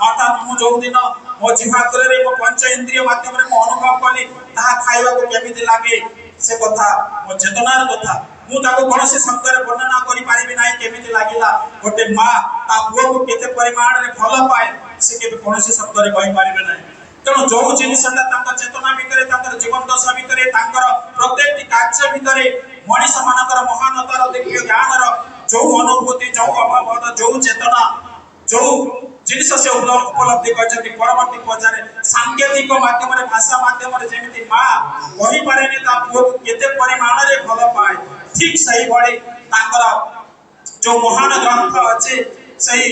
Speaker 2: अर्थात मु जो दिन मो जिहाकुरे मो पंच इंद्रिय माध्यम रे मो अनुभव कली ताहा खाइबा को केमिति लागे से कथा मो चेतनार कथा मु ताको कोनोसी शब्द रे वर्णना करि पारिबि नाही केमिति लागिला गोटे मां ता पुओ को केते परिमाण रे फल पाए से केबे कोनोसी शब्द रे कहि पारिबे नाही तेणु जो जिनिसटा तांकर चेतना भितरे तांकर जीवन दशा भितरे तांकर प्रत्येक कार्य भितरे मनीष मानकर महानतार देखियो ज्ञानर जो अनुभूति जो अभाव जो चेतना जो जिनिस से उपलब्धि करछथि परवर्ती पर्याय सांकेतिक माध्यम रे भाषा माध्यम रे जेमिति मां कहि पारेनी ता पुओ केते परिमाण रे फल पाए ठीक सही बड़ी तांकर जो महान ग्रंथ अछि सही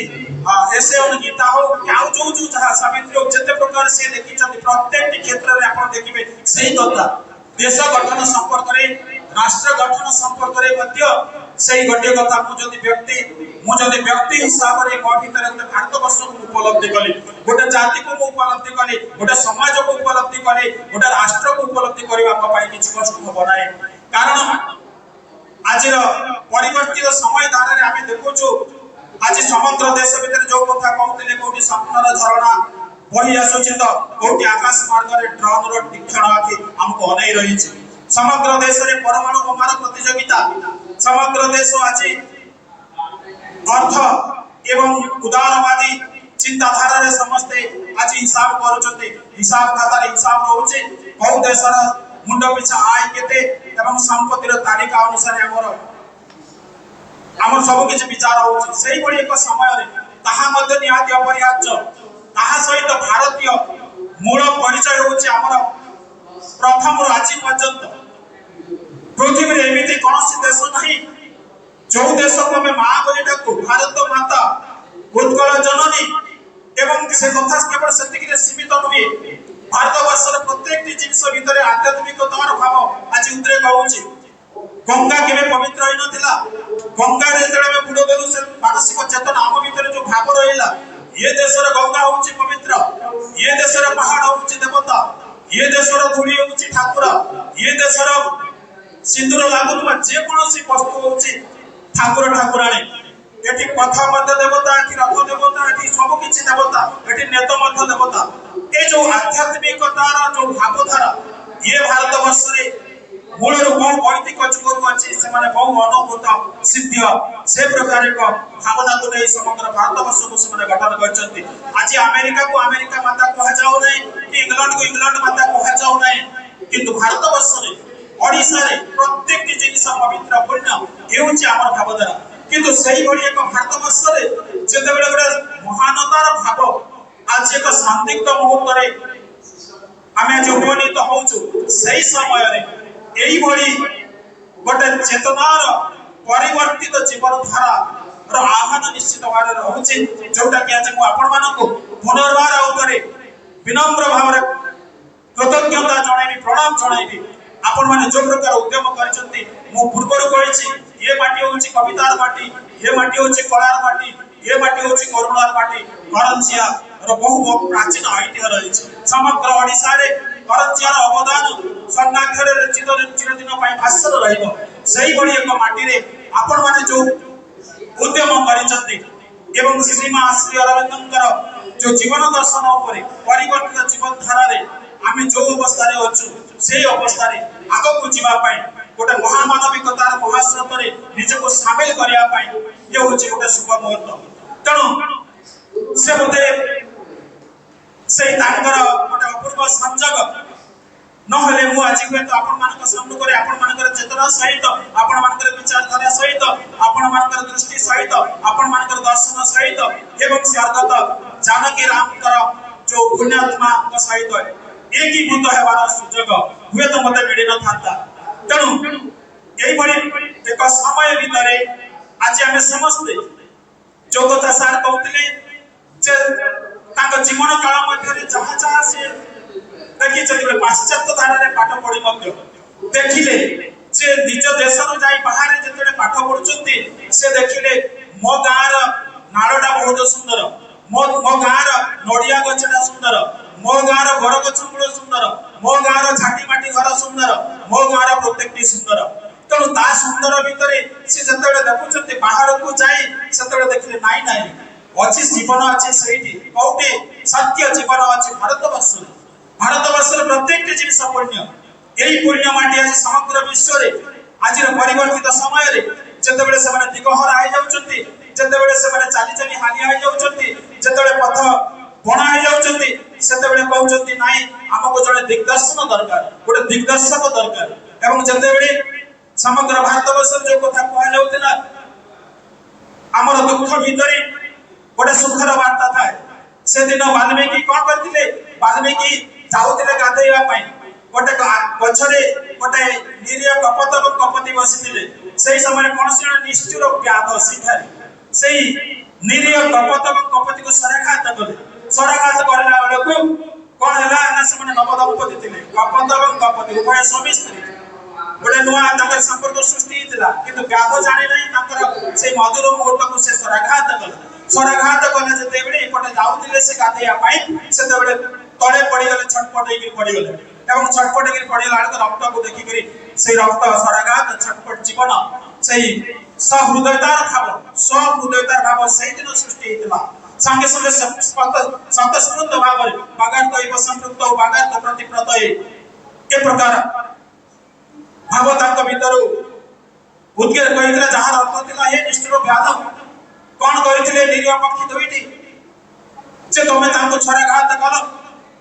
Speaker 2: ऐसे उन गीता हो क्या जो जो जहां सावित्री जते प्रकार से देखि छथि प्रत्येक क्षेत्र रे आपण देखिबे सही कथा देश गठन संपर्क रे राष्ट्र गठन संपर्क रे मध्य सही गटे कथा मु जदि व्यक्ति हिसाब रे को भीतर भारतवर्ष को उपलब्धि कली गोटे जाति को उपलब्धि कली गोटे समाज को उपलब्धि कली गोटे राष्ट्र को उपलब्धि करबा पई किछ कष्ट हो बनाए कारण आज परिवर्तित समय धारा रे आमे देखुछु आज समग्र देश भीतर जो कथा कहउतले कोठी स्वप्नर झरणा बही आसुछि तो कोठी आकाश मार्ग रे ड्रोन रो तीक्ष्ण आखि हमको अनै रही छै समग्र देश रे परमाणु बोमार प्रतियोगिता समग्र देश आज अर्थ एवं उदारवादी चिंताधारा रे समस्ते आज हिसाब करूछथि हिसाब खाता रे हिसाब होउछि बहु देशर मुंड पिछा आय केते एवं संपत्तिर तालिका अनुसार हमर सब किछ विचार होउछि सेही बडी एक समय रे ताहा मध्ये निहाती अपरिहार्य ताहा सहित भारतीय मूल परिचय होउछि हमर प्रथम राज्य पर्यंत पृथ्वी रे एमिति कोनोसी देश नहीं जो देश को में मां बोली डाकू भारत माता उत्कल जननी एवं से कथा केवल सेतिक रे सीमित नहुए भारतवर्ष रे प्रत्येक जिनिस भितरे आध्यात्मिकतार भाव आज उद्रेक होउछि गंगा केबे पवित्र होई नथिला गंगा रे जेतले में बुडो देलु से मानसिक चेतना हम भितरे जो भाव रहिला ये देशर गंगा होउछि पवित्र ये देशर पहाड़ होउछि देवता ये देशर धूली होउछि ठाकुर ये देशर सिंदूर लागुतबा जे कोनोसी वस्तु होउछि ठाकुर ठाकुराणी एठी कथा मध्य देवता एठी रथ देवता एठी सब किछि देवता एठी नेता मध्य देवता ए जो आध्यात्मिकतार जो भावधारा ये भारतवर्ष रे मूल रूप वैदिक जुगरु अछि से माने बहु अनुभूत सिद्ध से प्रकार एक भावना को नै समग्र भारतवर्ष को से माने गठन करछन्ती आज अमेरिका को अमेरिका माता कहा जाउ नै कि इंग्लैंड को इंग्लैंड माता कहा जाउ नै किंतु भारतवर्ष रे ओडिसा रे प्रत्येक जिनिस पवित्र पुण्य हेउछि हमर भावधारा किंतु सही बडी एक भारतवर्ष रे जेते बेले बेले महानतार भाव आज एक शांतिक मुहूर्त रे आमे जो उपनीत होउछु सही समय रे एई बडी गोटे चेतनार परिवर्तित जीवन धारा रो आह्वान निश्चित भाव रहउछि जोटा कि आज मु आपण मानको पुनर्बार आउतरे विनम्र भाव रे कृतज्ञता जणाइबी प्रणाम जणाइबी आपण माने जो प्रकार उद्यम करछन्ती मु पूर्वरु कहिछि ये माटी होछि कवितार माटी ये माटी होछि कलार माटी ये माटी होछि करुणार माटी करंजिया रो बहु प्राचीन ऐतिह्य रहिछि समग्र ओडिसा रे करंजियार अवदान संगाक्षर रे चिरदिन पई भास्कर रहिबो सही बडी एक माटी रे आपण माने जो उद्यम करिछन्ती एवं श्रीमा श्री अरविंदकर जो जीवन दर्शन उपरे परिवर्तित जीवन धारा रे आमे जो अवस्था रे अछु सेही अवस्था रे आगो को जीवा पई गोटे महामानविकतार महास्रोत रे निजको शामिल करिया पई ये होछि गोटे शुभ मुहूर्त तेणु से बोते से तांकर गोटे अपूर्व संजोग নহলে मु आज तो आपण मानक सामने करे आपण मानकर चेतना सहित आपण मानकर विचारधारा सहित आपण मानकर दृष्टि सहित आपण मानकर दर्शन सहित एवं स्वर्गत जानकी रामकर जो पुण्यात्मा का सहित एक ही भूत हेबार सुजोग हुए तो मते मिली न थाता तेणु एई बडी एक समय भितरे आज हमें समझते जो कथा सार कहउतले जे तांको जीवन काल मध्ये जहा जहा से देखि चलिबे पाश्चात्य धारा रे पाठ पढि मध्य देखिले जे निज देश रो जाई बाहर जेतले पाठ पढुचंती से देखिले मो गार नाळडा बहुत सुंदर मो गार नडिया गछडा सुंदर मो गार घर गछ मूल सुंदर मो गार झाटी माटी घर सुंदर मो गार प्रत्येकटी सुंदर तेणु ता सुंदर भितरे से जेतले देखुचंती बाहर को जाई सेतले देखिले नाई नाई अछि जीवन अछि सेठी कोटे सत्य जीवन अच्छी भारतवर्ष भारतवर्ष प्रत्येक जिनिस पुण्य यही पुण्य माटी आज समग्र विश्व आज परिवर्तित समय जितेबले से दिगहरा हो जाउछंती जितेबले से चाली चाली हालिया हो जाउछंती जितेबले पथ बणा हो जाउछंती सेतेबले कहउछंती नाही हमको जने दिग्दर्शन दरकार गोटे दिग्दर्शक दरकार एवं जितेबले समग्र भारतवर्ष जो कथा कह जाउतिला हमर दुख भीतर गोटे सुखर वार्ता थाए से दिन वाल्मीकि कोन करथिले वाल्मीकि जाउतिले गाधैया पई गोटे गछरे गोटे निरीय कपत और कपति बसिथिले सेही समय कोनसी निष्ठुर व्याध शिखारी सेही निरीय कपत और कपति को सराघात करला बेलकु कोन हला ना से नव दंपति थिले कपत और कपति उभय स्वामी स्त्री गोटे नुआ तकर संपर्क सृष्टि हितला किंतु व्याध जाने नहीं तकर से मधुर मुहूर्त को से सराघात कला जते बेले एपटे जाउतिले से गाधैया पाई सेते बेले तळे पड़ी गले छटपट हेकि पड़ी गले एवं छटपट हेकि पड़ी लाड़ रक्त को देखि करी से रक्त सराघात छटपट जीवन सेही सहृदयतार भाव सेही दिन सृष्टि हितला संगे संगे सतस्फूर्त भाव बागात एव संपृक्त बागात प्रतिप्रत ए प्रकार भाव तांक भितरु उद्गीर कहितला जहार अर्थ थिला हे निष्ठुर व्याध कोन करिथिले निरीह पक्षी दुईटी जे तमे तांको छराघात कलो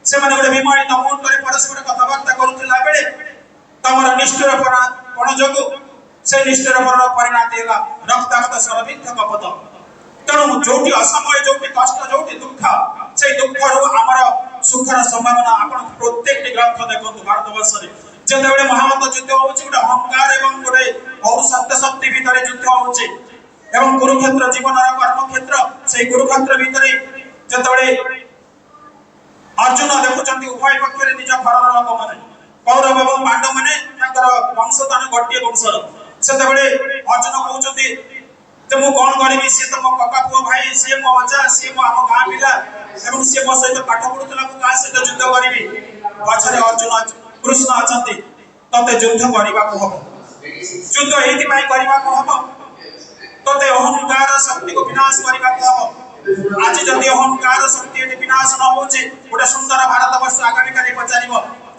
Speaker 2: से माने गोटे विमानित मन करे परस्पर कथाबार्ता करूथिला बेले तमर निष्ठुर पण जोगु से निष्ठुर पर परिणाति होला रक्तागत सरबिंध कपत तेणु जोटी असमय जोटी कष्ट जोटी दुख से दुख रो हमर सुखर संभावना आपण प्रत्येक ग्रंथ देखंतु भारतवर्ष रे जेतेबेले महाभारत युद्ध होउची गोटे अहंकार एवं गोटे और सत्य शक्ति भितरे युद्ध होउची एवं कुरुक्षेत्र जीवन कर्म क्षेत्र से कुरुक्षेत्र भितरे जेतेबेले अर्जुन देखुचंती उभय पक्षरे निज घरर लोक माने कौरव एवं पांडव माने ताकर वंशदान गोटे वंशर सेतेबेले अर्जुन कहउचंती जे मु कोन करबी से तो मो काका पुओ भाई से मो अजा से मो हम गां पिला एवं से मो सहित पाठ पढुतला मु का सहित युद्ध करबी पछरे अर्जुन कृष्ण अछंती तते युद्ध करबा को हबो युद्ध एति पई करबा को हबो तते अहंकार शक्ति को विनाश करबा को हबो आज जदि अहंकार शक्ति एति विनाश न होचे गोटे सुंदर भारतवर्ष आगामी काली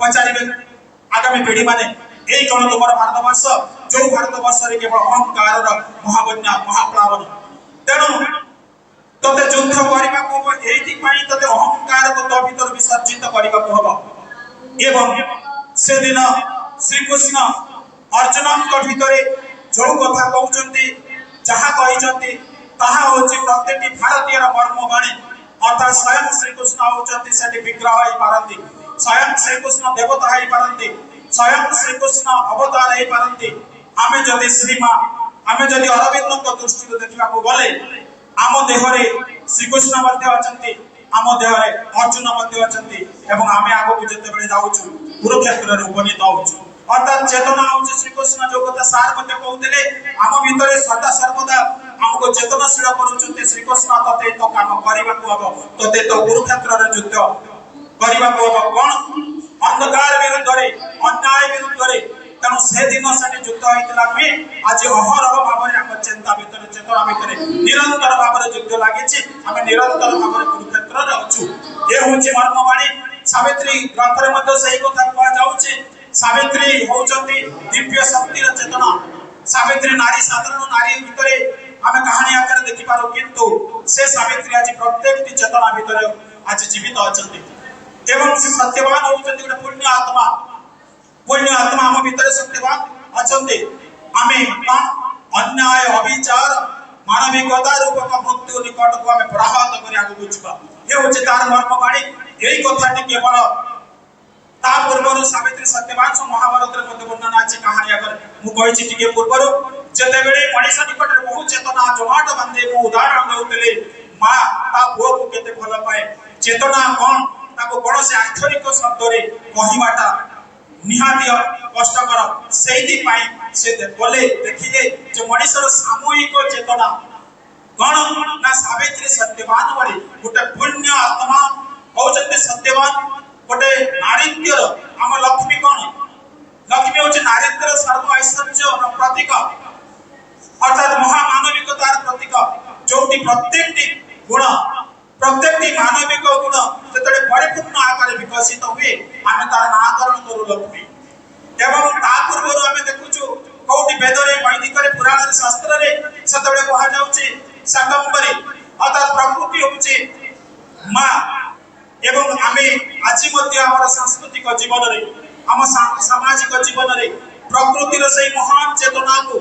Speaker 2: पचारिबे आगामी पीढ़ी माने एई कोन तुमर भारतवर्ष जो भारतवर्ष रे केवल अहंकार महाबन्या महाप्लावन तेणु तते युद्ध करबा को एति पई तते अहंकार को तो भीतर विसर्जित करबा को हबो एवं से दिन श्री कृष्ण अर्जुन को भितरे जो कथा कहउचंती जहा कहिचंती ताहा होची प्रत्येक भारतीय मर्म बाणी अर्थात स्वयं श्री कृष्ण होचंती सेठी विग्रह होई पारंती स्वयं श्री कृष्ण देवता होई पारंती स्वयं श्री कृष्ण अवतार होई पारंती आमे जदि श्रीमा आमे जदि अरविंद को दृष्टि देखिबा को गले आम देहरे श्री कृष्ण मध्ये अछंती आम देहरे अर्जुन मध्ये अछंती एवं आमे आगो को जते बेले जाउछु कुरुक्षेत्र रे उपनीत होउछु अर्थात चेतना होउछि श्री कृष्ण जो कथा सार मध्ये कहउतले आम भितरे सदा सर्वदा हमको चेतनशील करूछन्ते श्री कृष्ण तते तो काम करिबा को हबो तते तो कुरुक्षेत्र रे युद्ध करिबा को हबो कोन अंधकार विरुद्ध रे अन्याय विरुद्ध रे तेणु से दिन से युद्ध होइतला में आज अहरह भाव रे हम चिंता भितर चेतना भितर निरंतर भाव रे युद्ध लागिछि हम निरंतर भाव रे कुरुक्षेत्र रे अछु ए होछि मर्मवाणी सावित्री ग्रंथ रे मध्ये सही कथा कह जाउछि सावित्री होचंती दिव्य शक्ति रे चेतना सावित्री नारी साधारण नारी भितर हम कहानी आकार देखि पारो किंतु से सावित्री आज प्रत्येक चेतना भितर आज जीवित अछंती एवं से सत्यवान होचंती गोटे पुण्य आत्मा हम भितर सत्यवान अछंती आमे अन्याय अविचार मानविकता रूपक मृत्यु निकट को आमे प्रहात करी आगु बुझबा हे होचे तार मर्मवाणी एई कथाटी केवल ता पूर्वरु सावित्री सत्यवान सो महाभारत रे मध्ये वर्णना अछि कहानी अगर मु कहिछि टिके पूर्वरु जते बेले मनीष निकट रे बहु चेतना जमाट बंदे मु उदाहरण देउतले मा ता पुओ को केते भल पाए चेतना कोन ताको कोन से आक्षरिक शब्द रे कहिबाटा निहाती कष्टकर सेही पाई से बोले देखिले जे मनीषर सामूहिक चेतना कोन ना सावित्री सत्यवान बड़ी गोटे पुण्य आत्मा होचते सत्यवान गोटे नारीत्यर हम लक्ष्मी कोन लक्ष्मी होचे नारीत्यर सर्व ऐश्वर्य प्रतीक अर्थात महामानविकतार प्रतीक जोटी प्रत्येक गुण प्रत्येक मानविक गुण जो परिपूर्ण आकार विकसित हुए आम तार नाकरण करू लक्ष्मी एवं ता पूर्व आम देखुचु कौटी वेदरे वैदिक पुराण शास्त्र से कह जाउछि शाकंभरी अर्थात प्रकृति होउछि माँ एवं आमे आज सांस्कृतिक जीवन आम सामाजिक जीवन प्रकृतिर से महान चेतना को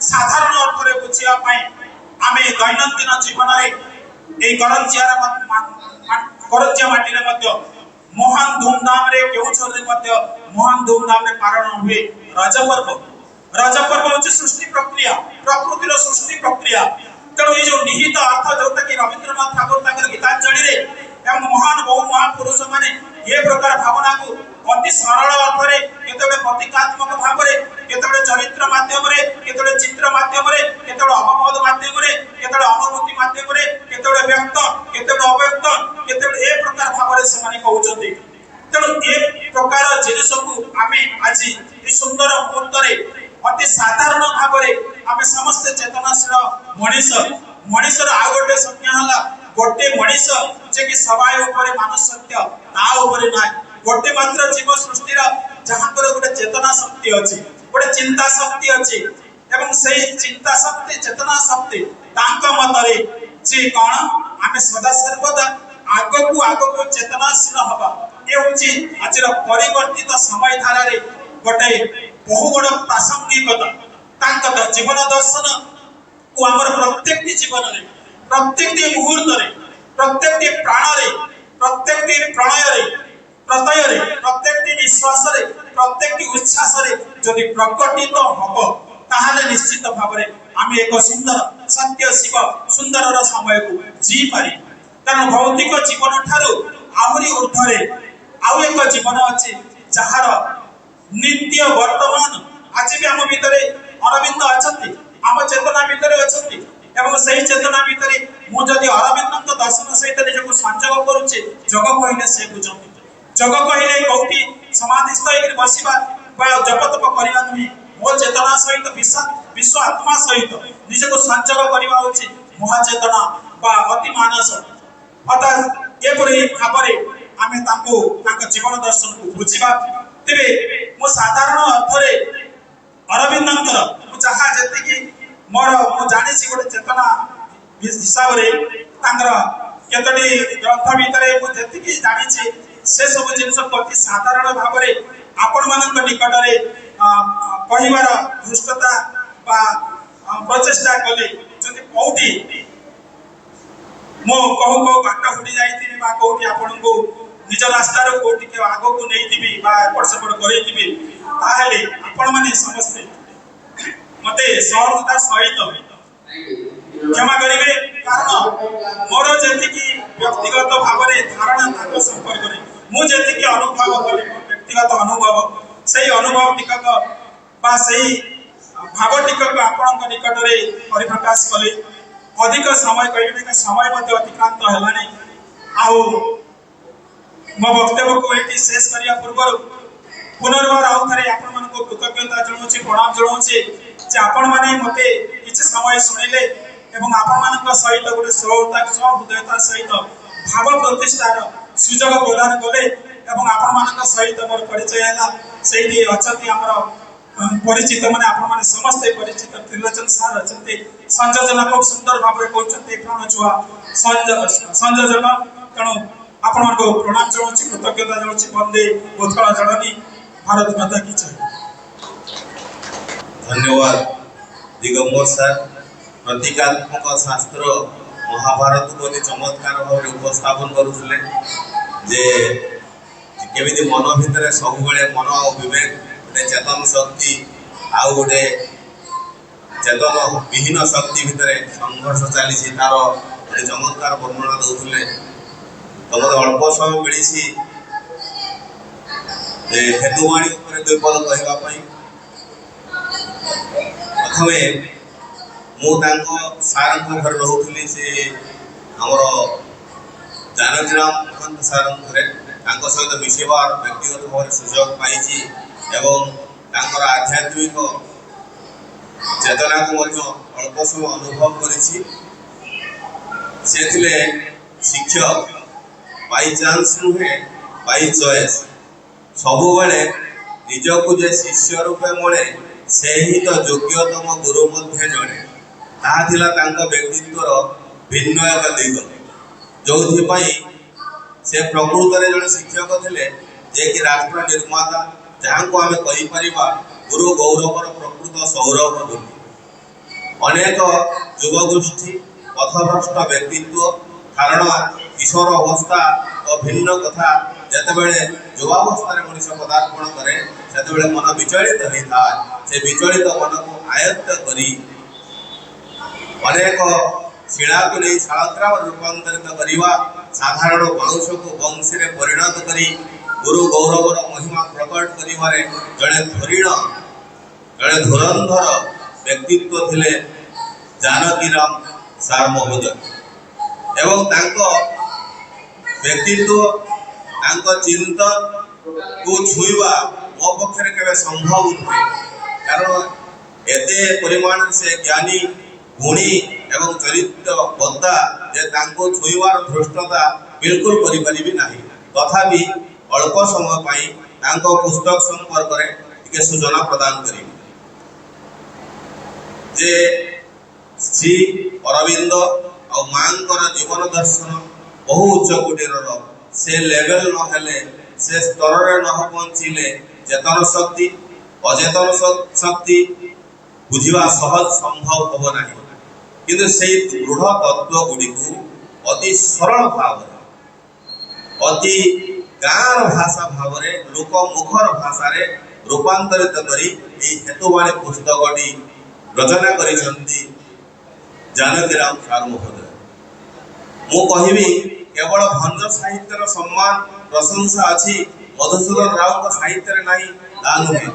Speaker 2: साधारण अर्थ में बुझापी आम दैनंदिन जीवन में करंजिया माटी महान धूमधाम रे केउछर महान धूमधाम रे पालन हुए रज पर्व हूँ सृष्टि प्रक्रिया प्रकृतिर सृष्टि प्रक्रिया तेणु ये जो निहित अर्थ जोटा कि रवींद्रनाथ ठाकुर गीतांजलि एवं महान बहु महापुरुष माने ये प्रकार भावना को अति सरल अर्थ में केतबे प्रतीकात्मक भाव में केतबे चरित्र माध्यम रे केतबे चित्र माध्यम रे केतबे अवबोध माध्यम रे केतबे अनुभूति माध्यम रे केतबे व्यक्त केतबे अव्यक्त केतबे ए प्रकार भाव में से माने कहउछथि तेणु ए प्रकार जिनिस को आमे आज ए सुंदर मुहूर्त रे अति साधारण भाव में आमे समस्त चेतनाशील मनुष्य आ गोटे संज्ञा हला गोटे मनुष्य जे कि सबाय ऊपर मानसत्य ता ऊपर ना गोटे मात्र जीव सृष्टि जहां गोटे चेतना शक्ति अछि गोटे चिंता शक्ति अछि एवं सेही चिंता शक्ति चेतना शक्ति तांका मतरे जे कोन आमे सदा सर्वदा आगो चेतनाशील हबा ए होछि आजिर परिवर्तित समय धारा रे गोटे बहु बड़ प्रासंगिकता तांका जीवन दर्शन को हमर प्रत्येक जीवन रे प्रत्येक मुहूर्त रे प्रत्येक प्राण रे प्रत्येक प्रणय रे प्रत्यय रे प्रत्येक निश्वास रे प्रत्येक उच्छ्वास रे जदि प्रकटित हबो ताहाले निश्चित भाव रे आमे एक सुंदर सत्य शिव सुंदर समय को जी पारि कारण भौतिक जीवन ठारू आहुरी ऊर्ध्वरे आउ एक जीवन अछि जहार नित्य वर्तमान आज भी आम भितर अरविंद अछंती आम चेतना भितर अछंती एवं सही चेतना भितर मु जदि अरविंद दर्शन सहित निजको संयोग करूचे जग कहले से बुझंती जग कहले कौटी समाधिस्थ होकर बसिबा बा जप तप करिया नुहे मो चेतना सहित विश्व आत्मा सहित निजको संयोग करिवा होची महाचेतना बा अति मानस अर्थात एपरि भाबरे आमे ताको ताका जीवन दर्शन को बुझिबा तेबे मो साधारण अर्थ रे अरविंदंकर मु चाहा जति कि मोर मु जानि छि गोटे चेतना हिसाब रे तांकर केतडी ग्रंथ भितरे मु जति कि जानि छि से सब जिनिस अति साधारण भाव रे आपण मानक निकट रे कहिवार दृष्टता बा प्रचेष्टा कले जति कोठी मो कहू बाटा हुडी जाइथिबी बा कोठी आपण को निज रास्ता रो कोठी के आगो को नै दिबी बा एपट सेपट करै दिबी ताहेले आपण माने समस्ते मते सहजता सहित क्षमा करिवे कारण मोर जेति कि व्यक्तिगत भाव रे धारणा ताको संपर्क रे मु जेति कि अनुभव करी व्यक्तिगत अनुभव सही अनुभव टिकक बा सही भाव टिकक आपण निकट रे परिप्रकाश कले अधिक समय कहिबे समय मते अतिक्रांत हेलानी आउ मो वक्तव्य को एटी शेष करिया पूर्व पुनर्बार आउ थरे आपण मन को कृतज्ञता जणाउछि प्रणाम जणाउछि जे आपण माने मते किछ समय सुनिले एवं आपण मानक सहित गोटे सहृदयता सहित भाव प्रतिष्ठार सुजोग प्रदान कले एवं आपण मानक सहित मोर परिचय हैला सेही अछति हमर परिचित माने आपण माने समस्त परिचित त्रिलोचन सर अछति संयोजन खूब सुंदर भाव रे कहउछन्ते प्राण छुआ संयोजन तेणु आपण को प्रणाम जणाउछि कृतज्ञता जणाउछि वंदे उत्कल जननी भारत माता की जय।
Speaker 1: धन्यवाद दिगंबर सर प्रतीकात्मक शास्त्र महाभारत को चमत्कार भाव उपस्थापन करुले जे केमिति मन भितर सब बेले मन और विवेक गोटे चेतन शक्ति आउ गोटे चेतन विहीन शक्ति भितर संघर्ष चली तार गोटे चमत्कार वर्णना दौले तो मत अल्प समय मिली हेतुवाणी दुई पद कहवाई प्रथमे सार घर रोली से आमर जानकीराम महंत सार घरे सहित मिसेबार व्यक्तिगत भाव सुजोग पाई एवं आध्यात्मिक चेतना को अल्प समय अनुभव कर शिक्षक बाई चांस नुहे बाई चॉइस सबु बेले निजकु जे शिष्य रूपे मळे से ही तो योग्यतम गुरु मध्ये जणे ताहा थिला तांका व्यक्तित्वर भिन्न एक दिग जोथि पई से प्रकृत रे जणे शिक्षक थिले जे कि राष्ट्र निर्माता जहां को आमे कहि परिबा गुरु गौरवर प्रकृत सौरभ बोली अनेक युवगोष्ठी पथभ्रष्ट व्यक्तित्व कारण किशोर अवस्था और भिन्न कथा जेतेबेले युवावस्था रे मनुष्य पदार्पण करे सेतेबेले मन विचलित होता से विचलित मन को आयत्त करी अनेक शिला को नहीं शास्त्रा रूपांतरित करिवा साधारण बाउंश को वंशी रे परिणत करी गुरु गौरवर महिमा प्रकट करिवारे जड़े धरीण जड़े धुरंधर व्यक्तित्व थिले जानकीराम सार महोदय एवं तांको व्यक्तित्व तांको चिंतन को छुईवा मो पक्षरे केबे संभव नुहे कारण एते परिमाण से ज्ञानी गुणी एवं चरित्र बद्धा जे तांको छुईवार धृष्टता बिल्कुल करि परिबि नाही तथापि अल्प समय पाई तांको पुस्तक संपर्क रे टिके सूचना प्रदान करी जे श्री अरविंद और मांकर जीवन दर्शन बहु उच्च कोटीर से लेवल न हेले से स्तर रे न पहुंचिले चेतन शक्ति अचेतन शक्ति बुझिवा सहज संभव होब नाही किंतु से दृढ़ तत्व गुडी को अति सरल भाव अति गार भाषा भाव रे लोक मुखर भाषा रे रूपांतरित करी ए हेतुवाणी पुस्तकटी रचना करिसंती जानकीराम सार महोदय मु कहिबी केवल भंज साहित्यर सम्मान प्रशंसा अछि मधुसूदन राव को साहित्य रे नाही दानुहे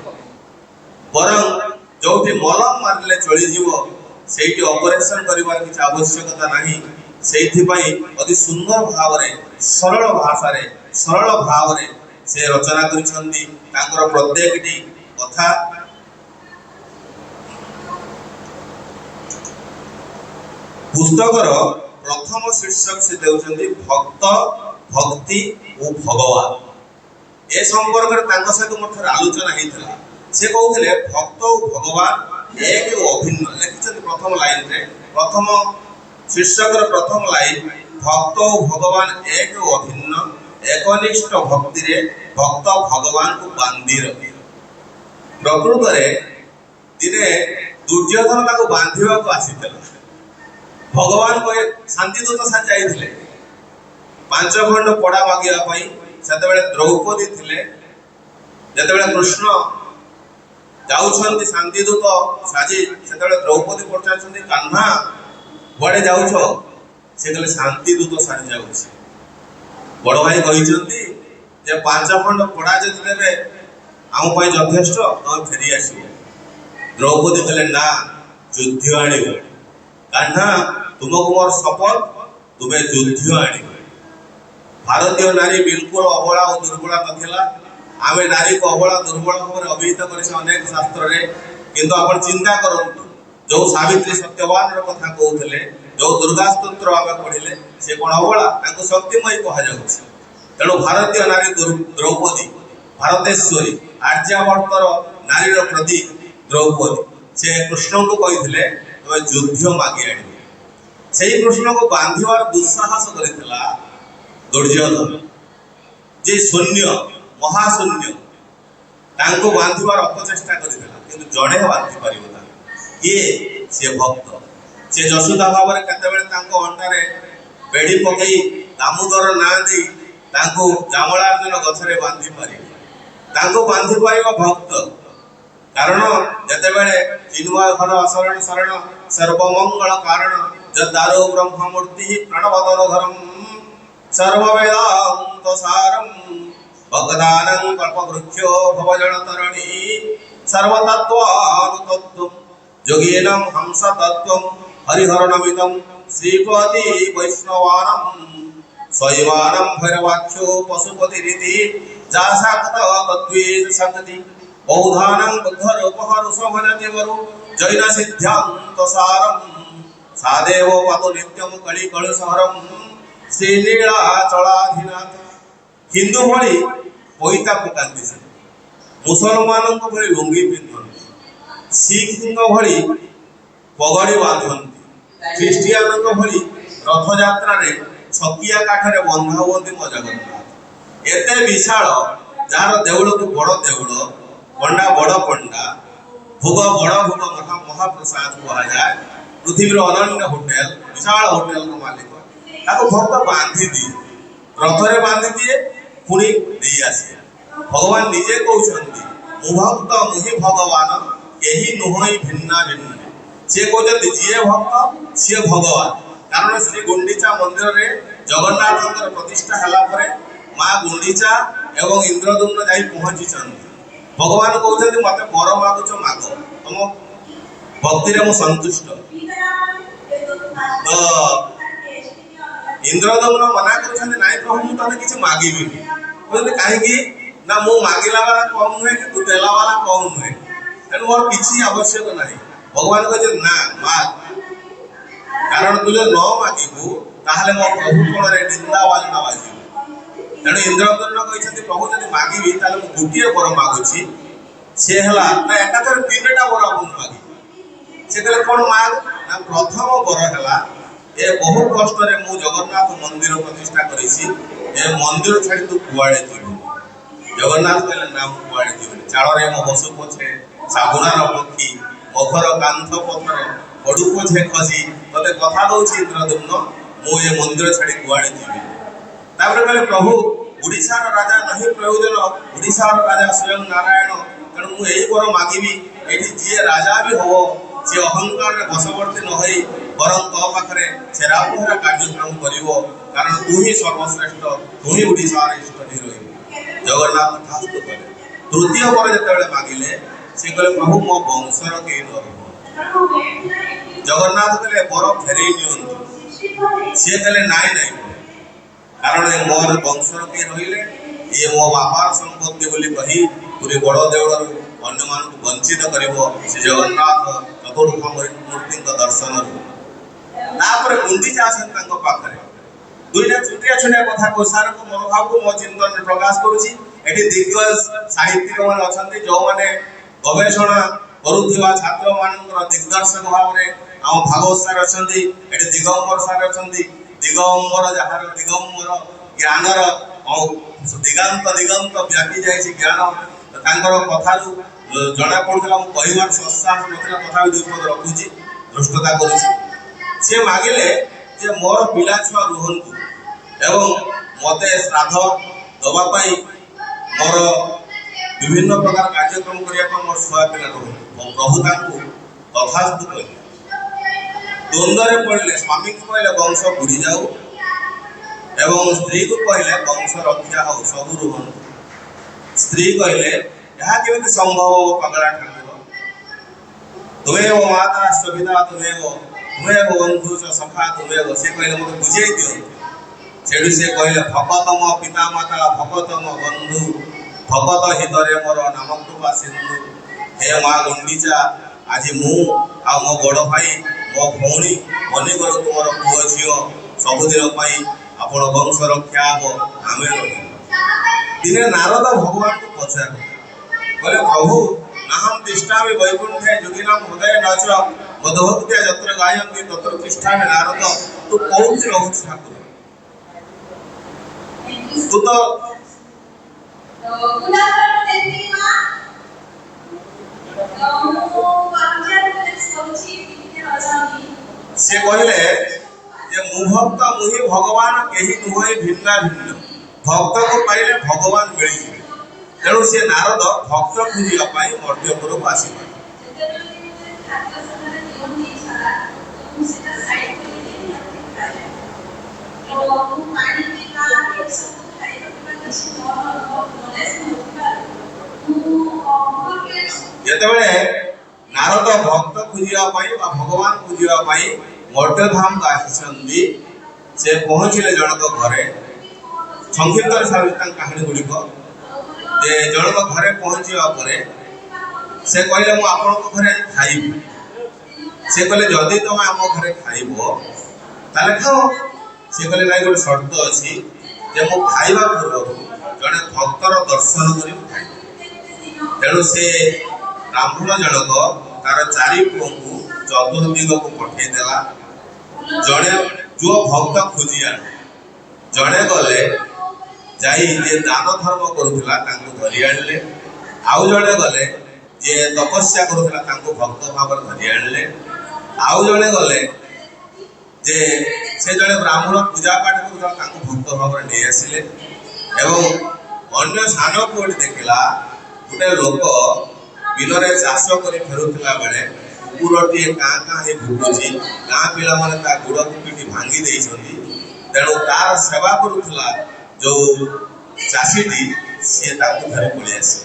Speaker 1: बरं जोठी मलम मारले चली जीवो सेठी ऑपरेशन करिवार किछ आवश्यकता नाही सेठी पई अति सुंदर भाव रे सरल भाषा रे सरल भाव रे से रचना करिसंती तांकर प्रत्येकटी कथा पुस्तकर प्रथम शीर्षक से देउछंती भक्त भक्ति और भगवान ए संपर्क रे तांका सहित मोर आलोचना हेतला से कहउथले भक्त और भगवान एक अभिन्न लिखिछंती प्रथम लाइन रे प्रथम शीर्षक रे प्रथम लाइन भक्त और भगवान एक अभिन्न एकनिष्ठ भक्ति रे भक्त भगवान को बांधी रखे प्रकृत रे दिने दुर्योधन ताको बांधिबा को आसीतला भगवान को शांति दूत साथ जाइथिले पांच खंड पड़ा मागिया पई सेतेबेले द्रौपदी थिले जेतेबेले कृष्ण जाउछंती शांति दूत साजी सेतेबेले द्रौपदी पचारछंती कान्हा बड़े जाउछो से कहले शांति दूत साजी जाउछि बड़ भाई कहिछंती जे पांच खंड पड़ा जे देबे आम पई यथेष्ट हम फेरी आसीबो द्रौपदी कहले ना युद्ध आनिबो कान्हा तुमको मोर शपथ तुम्हें युद्ध आनी भारतीय नारी बिल्कुल अबला और दुर्बला नथिला आमे नारी को अबला दुर्बल भाव अभिहित करिसे अनेक शास्त्र रे किंतु आपण चिंता करंतु जो सावित्री सत्यवान रो कथा कहउथले जो दुर्गा स्तोत्र आमे पढिले से कोन अबला ताको शक्तिमय कहा जाउछि तेणु भारतीय नारी द्रौपदी भारतेश्वरी आर्यावर्तर नारी रो प्रतीक द्रौपदी से कृष्ण को कहिथिले तो युद्ध मागी आनी से कृष्ण को बांधिवार दुस्साहस करितला दुर्योधन जे शून्य महाशून्य तांको बांधिवार अपचेष्टा करितला किंतु जड़े बांधि परिबता ये से भक्त से जसुदा भाव रे केतेबेले तांको अंडारे बेडी पकई दामोदर ना दे तांको जामलार्जुन गछरे बांधि पारि तांको बांधि पारिबा भक्त कारण जेतेबेले चिन्मय घर असरण शरण सर्वमंगल कारण जदारो ब्रह्म मूर्ति प्रणवदनधरम सर्ववेदांत सारम भगदानं कल्पवृक्षो भवजनतरणी सर्वतत्त्वानुतत्त्वं योगिनं हंसतत्त्वं हरिहरनमिदं श्रीपति वैष्णवानं शैवानं भैरवाख्यो पशुपतिरिति जासाक्त तद्वेद शक्ति बौधानं बुद्धरूपहरुषभजति वरु जैन सिद्धान्त सारं सादेव पातु नित्यं कलिकलुषहरं ଶ୍ରୀନୀଳାଚଳାଧୀନାଥ। ହିନ୍ଦୁ ଭଳି ପଇତା ପକାନ୍ତି ସେ, ମୁସଲମାନଙ୍କ ଭଳି ଲୁଙ୍ଗି ପିନ୍ଧନ୍ତି, ଶିଖଙ୍କ ଭଳି ପଗଡ଼ି ବାନ୍ଧନ୍ତି, ଖ୍ରୀଷ୍ଟିଆନଙ୍କ ଭଳି ରଥଯାତ୍ରାରେ ଛକିଆ କାଠରେ ବନ୍ଧା ହୁଅନ୍ତି ମୋ ଜଗନ୍ନାଥ। ଏତେ ବିଶାଳ, ଯାହାର ଦେଉଳକୁ ବଡ଼ ଦେଉଳ, ପଣ୍ଡା ବଡ଼ ପଣ୍ଡା, ଭୋଗ ବଡ଼ ଭୋଗ, ମହାପ୍ରସାଦ କୁହାଯାଏ, ପୃଥିବୀର ଅନନ୍ୟ ହୋଟେଲ, ବିଶାଳ ହୋଟେଲର ମାଲିକ, ତାକୁ ଭକ୍ତ ବାନ୍ଧି ଦିଏ, ରଥରେ ବାନ୍ଧି ଦିଏ, ପୁଣି ନେଇ ଆସେ। ଭଗବାନ ନିଜେ କହୁଛନ୍ତି ମୁଁ ଭକ୍ତ ମୁହିଁ ଭଗବାନ, କେହି ନୁହଁଇ ଭିନ୍ନା ଭିନ୍ନ। ସିଏ କହୁଛନ୍ତି ଯିଏ ଭକ୍ତ ସିଏ ଭଗବାନ। କାରଣ ଶ୍ରୀ ଗୁଣ୍ଡିଚା ମନ୍ଦିରରେ ଜଗନ୍ନାଥଙ୍କର ପ୍ରତିଷ୍ଠା ହେଲା ପରେ ମା ଗୁଣ୍ଡିଚା ଏବଂ ଇନ୍ଦ୍ରଦ୍ୟୁମ୍ନ ଯାଇ ପହଞ୍ଚିଛନ୍ତି। ଭଗବାନ କହୁଛନ୍ତି ମତେ ବର ମାଗୁଛ ମାଗ, ତମ ଭକ୍ତିରେ ମୁଁ ସନ୍ତୁଷ୍ଟ। ତ ଇନ୍ଦ୍ରଦ୍ୟୁମ୍ନ ମନା କରୁଛନ୍ତି ନାଇଁ ପ୍ରଭୁ ମୁଁ ତତେ କିଛି ମାଗିବିନି। କହୁଛନ୍ତି କାହିଁକି ନା ମୁଁ ମାଗିଲା ବାଲା କମ୍ ନୁହେଁ କିନ୍ତୁ ଦେଲା ବାଲା କମ୍ ନୁହେଁ, ତେଣୁ ମୋର କିଛି ଆବଶ୍ୟକ ନାହିଁ। ଭଗବାନ କହିଛନ୍ତି ନା ମାଗ, କାରଣ ତୁ ଯଦି ନ ମାଗିବୁ ତାହେଲେ ମୋ ପ୍ରଭୁ କୋଳରେ ନିନ୍ଦା ବାଜନା ବାଜିବ। ତେଣୁ ଇନ୍ଦ୍ରଦ୍ୟୁମ୍ନ କହିଛନ୍ତି ପ୍ରଭୁ ଯଦି ମାଗିବି ତାହେଲେ ମୁଁ ଗୋଟିଏ ବର ମାଗୁଛି, ସିଏ ହେଲା ନା ଏକାଥରେ 3ଟା ବର ଆପଣଙ୍କୁ ମାଗିବି। ସେ କହିଲେ କଣ ମାଗ ନା ପ୍ରଥମ ବର ହେଲା ଏ ବହୁ କଷ୍ଟରେ ମୁଁ ଜଗନ୍ନାଥ ମନ୍ଦିର ପ୍ରତିଷ୍ଠା କରିଛି, ଏ ମନ୍ଦିର ଛାଡ଼ି ତୁ କୁଆଡ଼େ ଯିବୁ। ଜଗନ୍ନାଥ କହିଲେ ନା ମୁଁ କୁଆଡ଼େ ଯିବିନି, ଚାଳରେ ମୋ ବସୁ ପଛେ ଶାଗୁଣାର ପକ୍ଷୀ, ମଖର କାନ୍ଥ ପଥର ପଡୁ ପଛେ ଖସି, ତତେ କଥା ଦଉଛି ଇନ୍ଦ୍ରଦ୍ୟୁମ୍ନ ମୁଁ ଏ ମନ୍ଦିର ଛାଡ଼ି କୁଆଡ଼େ ଯିବି। ତାପରେ କହିଲେ ପ୍ରଭୁ ଓଡ଼ିଶାର ରାଜା ନାହିଁ ପ୍ରୟୋଜନ, ଓଡ଼ିଶାର ରାଜା ସ୍ୱୟଂ ନାରାୟଣ, ତେଣୁ ମୁଁ ଏଇ ବର ମାଗିବି ଏଠି ଯିଏ ରାଜା ବି ହବ ସିଏ ଅହଙ୍କାରରେ ବଶବର୍ତ୍ତୀ ନ ହୋଇ ବରଂ ତୋ ପାଖରେ ଛେରାପହଁରା କାର୍ଯ୍ୟକ୍ରମ କରିବ, କାରଣ ତୁ ହିଁ ସର୍ବଶ୍ରେଷ୍ଠ, ତୁ ହିଁ ଓଡ଼ିଶାର ଇଷ୍ଟଟି ରହିବୁ। ଜଗନ୍ନାଥ ତଥାସ୍ତୁ କଲେ। ତୃତୀୟ ବର ଯେତେବେଳେ ମାଗିଲେ ସେ କହିଲେ ପ୍ରଭୁ ମୋ ବଂଶର କେହି ନ ରହିବ। ଜଗନ୍ନାଥ କହିଲେ ବର ଫେରେଇ ନିଅନ୍ତୁ। ସିଏ କହିଲେ ନାଇଁ ନାଇଁ, କାରଣ ମୋର ବଂଶର କେହି ରହିଲେ ଇଏ ମୋ ବାପାର ସମ୍ପତ୍ତି ବୋଲି କହି ପୁରୀ ବଡ଼ ଦେଉଳରୁ ଅନ୍ୟମାନଙ୍କୁ ବଞ୍ଚିତ କରିବ ସେ ଜଗନ୍ନାଥ ଚତୁର୍ଥ ମୂର୍ତ୍ତିଙ୍କ ଦର୍ଶନରୁ। ତାପରେ ଗୁଣ୍ଡିଚା ଆସନ୍ତି ତାଙ୍କ ପାଖରେ। ଦୁଇଟା ଛୋଟିଆ ଛୋଟିଆ କଥା କୋଷାରଙ୍କ ମନୋଭାବକୁ ମୋ ଚିନ୍ତନରେ ପ୍ରକାଶ କରୁଛି। ଏଠି ଦିଗ୍ଗଜ ସାହିତ୍ୟିକ ମାନେ ଅଛନ୍ତି ଯୋଉମାନେ ଗବେଷଣା କରୁଥିବା ଛାତ୍ରମାନଙ୍କର ଦିଗ୍ଦର୍ଶକ ଭାବରେ ଆମ ଭାଗବତ ସାର୍ ଅଛନ୍ତି, ଏଠି ଦିଗମ୍ବର ସାର୍ ଅଛନ୍ତି। ଦିଗମ୍ବର ଯାହାର ଦିଗମ୍ବର ଜ୍ଞାନର ଦିଗାନ୍ତ ଦିଗନ୍ତ ବ୍ୟାପି ଯାଇଛି ଜ୍ଞାନ, ତାଙ୍କର କଥାରୁ ଜଣା ପଡୁଥିଲା। ମୁଁ କହିବାର ସତ୍ସାହସ ନଥିଲା, ତଥାପି ଦୁଇପଦ ରଖୁଛି, ଧୃଷ୍ଟତା କରୁଛି। ସେ ମାଗିଲେ ଯେ ମୋର ପିଲା ଛୁଆ ରୁହନ୍ତୁ ଏବଂ ମତେ ଶ୍ରାଦ୍ଧ ଦେବା ପାଇଁ ମୋର ବିଭିନ୍ନ ପ୍ରକାର କାର୍ଯ୍ୟକ୍ରମ କରିବା ପାଇଁ ମୋର ଛୁଆ ପିଲା ରୁହନ୍ତୁ। ପ୍ରଭୁ ତାଙ୍କୁ ତଥାସ୍ତୁ କହିଲେ। ଦ୍ୱନ୍ଦ୍ୱରେ ପଡ଼ିଲେ, ସ୍ୱାମୀଙ୍କୁ କହିଲେ ବଂଶ ବୁଡ଼ି ଯାଉ ଏବଂ ସ୍ତ୍ରୀକୁ କହିଲେ ବଂଶ ରକ୍ଷା ହଉ, ସବୁ ରୁହନ୍ତୁ। ସ୍ତ୍ରୀ କହିଲେ ଏହା କେମିତି ସମ୍ଭବ ପାଗଳା ଠାକୁର, ତୁମେ ଓ ମାତା ସବିତା ତୁମେ ଓ ବନ୍ଧୁ ସଖା ତୁମେ। ସେ କହିଲେ ମୋତେ ବୁଝେଇ ଦିଅନ୍ତୁ। ସେଠୁ ସେ କହିଲେ ଭକତ ମୋ ପିତା ମାତା, ଭକତ ମୋ ବନ୍ଧୁ, ଭକତ ହିତରେ ମୋର ନାମକୃପା ସିନ୍ଧୁ। ହେ ମା ଗୁଣ୍ଡିଚା, ଆଜି ମୁଁ ଆଉ ମୋ ବଡ଼ ଭାଇ ମୋ ଭଉଣୀ ମନେକର ତୁମର ପୁଅ ଝିଅ ସବୁଦିନ ପାଇଁ ଆପଣ ବଂଶ ରକ୍ଷା ହବ, ଆମେ ରହିବୁ। ଦିନେ ନାରଦ ଭଗବାନଙ୍କୁ ପଚାରିଲେ, କହିଲେ ପ୍ରଭୁ ନାହଂ ତିଷ୍ଠାମି ବୈକୁଣ୍ଠେ ଯୋଗିନାଂ ହୃଦୟ ନାଚ ମଧୋକ୍ତ୍ୟା ଯତ୍ର ଗାୟନ୍ତି ତତ୍ର ତିଷ୍ଠାମି ନାରଦ। ତୁ କୋଉଠି ରହୁଛୁ ଠାକୁର? ତୁ ତ ସେ କହିଲେ ଯେ ମୁଁ ଭକ୍ତ ମୁହିଁ ଭଗବାନ, କେହି ନୁହେଁ ଭିନ୍ନା ଭିନ୍ନ। ଭକ୍ତକୁ ପାଇଲେ ଭଗବାନ ମିଳିଯିବେ। ତେଣୁ ସେ ନାରଦ ଭକ୍ତ ଖୋଜିବା ପାଇଁ ମର୍ତ୍ତ୍ୟପୁରକୁ ଆସିବେ। ଯେତେବେଳେ ନାରଦ ଭକ୍ତ ଖୋଜିବା ପାଇଁ ବା ଭଗବାନ ଖୋଜିବା ପାଇଁ ମର୍ତ୍ତ୍ୟଧାମକୁ ଆସିଛନ୍ତି, ସେ ପହଞ୍ଚିଲେ ଜଣକ ଘରେ। ସଂକ୍ଷିପ୍ତରେ ସାରି ତାଙ୍କ କାହାଣୀ ଗୁଡ଼ିକ ଯେ ଜଣକ ଘରେ ପହଞ୍ଚିବା ପରେ ସେ କହିଲେ ମୁଁ ଆପଣଙ୍କ ଘରେ ଆଜି ଖାଇବି। ସେ କହିଲେ ଯଦି ତମେ ଆମ ଘରେ ଖାଇବ ତାହେଲେ ଖାଅ, से कहले नाई गोटे शर्त अच्छी जे मु खाइबा पूर्व जड़े भक्तर दर्शन करी तेणु से ब्राह्मण जनक तार चारि पुओं को चतुर्दिग को पठेदेला जड़े जो भक्त खोजी आने जड़े गले जाई जे दान धर्म करुला धरी आनिले आउ जड़े गले जे तपस्या करुला भक्त भाव धरी आनिले आउ जड़े गले जे से जड़े ब्राह्मण पूजा पाठ करुला भक्त भाव नहीं आसिले एवं अन्य सान पुओटी देखला गोटे लोक बिलरे चाष कर फेरुला बेले कुकुरटी काँ काँ हे भुकुची गाँ पिला माने ता गोड़ पिटी भांगी देइछंती तेणु तार सेवा करुला जो चाषीटी सी धरी पलि आसे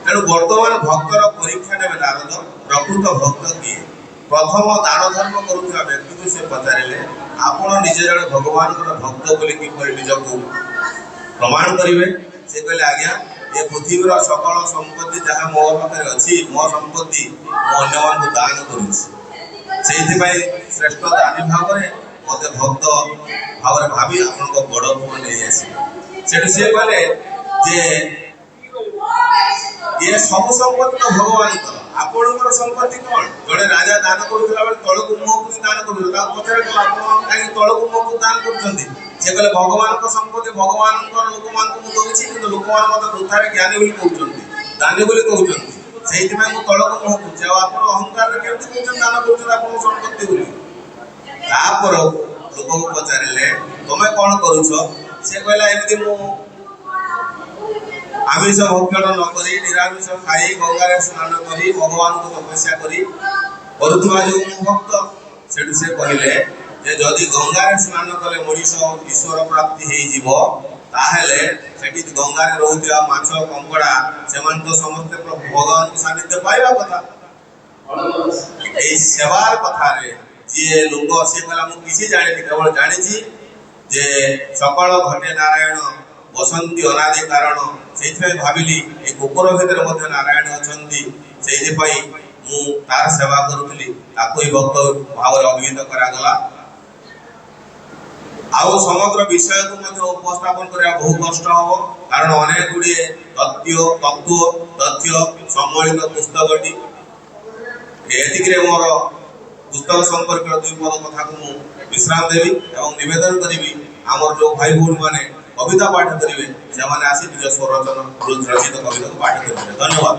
Speaker 1: तेणु वर्तमान भक्तर परीक्षा ने नारद प्रकृत भक्त किए प्रथम दान धर्म करुवा व्यक्ति को से पचारे आपण निजे जड़े भगवान भक्त बोली निजक प्रमाण करेंगे से कहले आज्ञा ये पृथ्वीर सकल संपत्ति जहाँ मो पाखे अच्छी मो संपत्ति अन्य मान दान कर श्रेष्ठ दानी भाव में मत भक्त भाव भावी आप बड़ पुओ नहीं आसे से कहले जे ये सब संपत्ति तो भगवान आपणकर संपत्ति कौन जड़े राजा दान करुला बेले तलक मुह को दान करुला पचारे कहीं तलक मुह को दान कर कहले भगवान संपत्ति भगवान लोक मान दूसरी कि लोक मैंने वृथार ज्ञानी बोली कहते दानी बोली कहते से तलक मुह करुचे आप अहंकार केमती कहते दान कर संपत्ति बोली तापर लोक को पचारे तुम कौन करुच से कहला एमती मु आमिष भक्षण नक निरामिष खाई गंगार स्नान कर भगवान को तपस्या करुवा जो भक्त से कहले जे जदि गंगार स्नान कले मनीष ईश्वर प्राप्ति होती गंगार रोचा माछ कंकड़ा से तो समस्त भगवान को सानिध्य पाइबा कथा सेवार कथा जी लोक सी कहला मु किसी जानी केवल जानी जे सकल घटे नारायण बसंती अनादि कारण से भाविली ये कुकुर भितर नारायण अच्छा मु तार सेवा करुली भक्त भाव अभिहित करागला आउ समग्र विषय को उपस्थापन करने बहुत कष्ट हम कारण अनेक गुड़े तथ्य सम्मिलित पुस्तकटी एतिक मोर पुस्तक संपर्क दुई पद कथा को मुझे विश्राम देवी और निवेदन करी आमर जो भाई भौणी मैंने कविता पाठ करेंगे से आसी निज स्वर रचित कविता को पाठ करेंगे। धन्यवाद।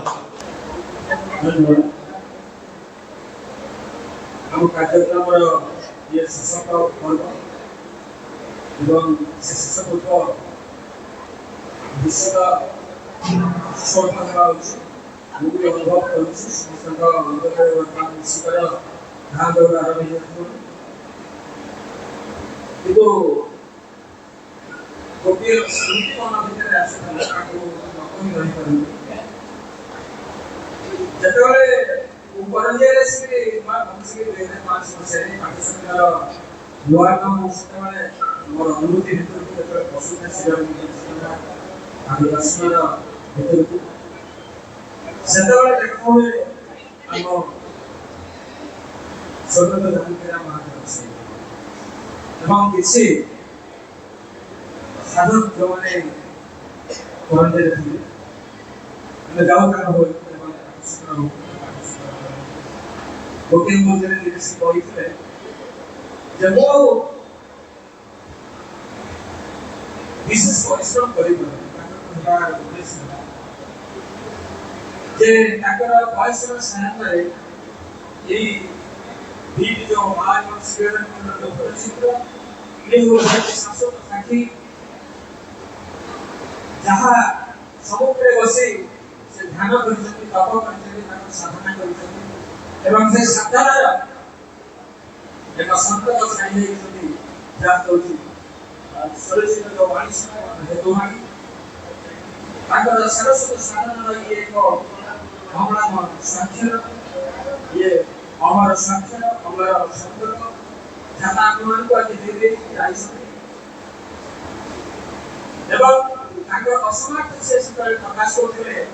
Speaker 3: गोटे स्मृति मन भितर आसुला जिते उपरंजय से मनुष्य 2005 मसीह पाकिस्तान नुआ नाम से मोर अनुभूति भितर पशुता सेवा आदिवासी भितर से देखा हुए आम स्वर्गत जानकीरा महाराज एवं किसी साधन जो मैंने करते थे जाओ कारण हो गोटे मध्य निवेश कहते जब वो विशेष परिश्रम कर परिश्रम सामने ये जो महान शासक साथी जहाँ समुद्र बसी से ध्यान कर तप कर साधना कर साधनार एक संकल्प छाई जहाँ सरस्वती जो वाणी हेतुवाणी सरस्वती साधना ये एक अमर साक्षर ये अमर साक्षर अमर संकल्प जहाँ आप आज धीरे धीरे असमर्थ से प्रकाश करते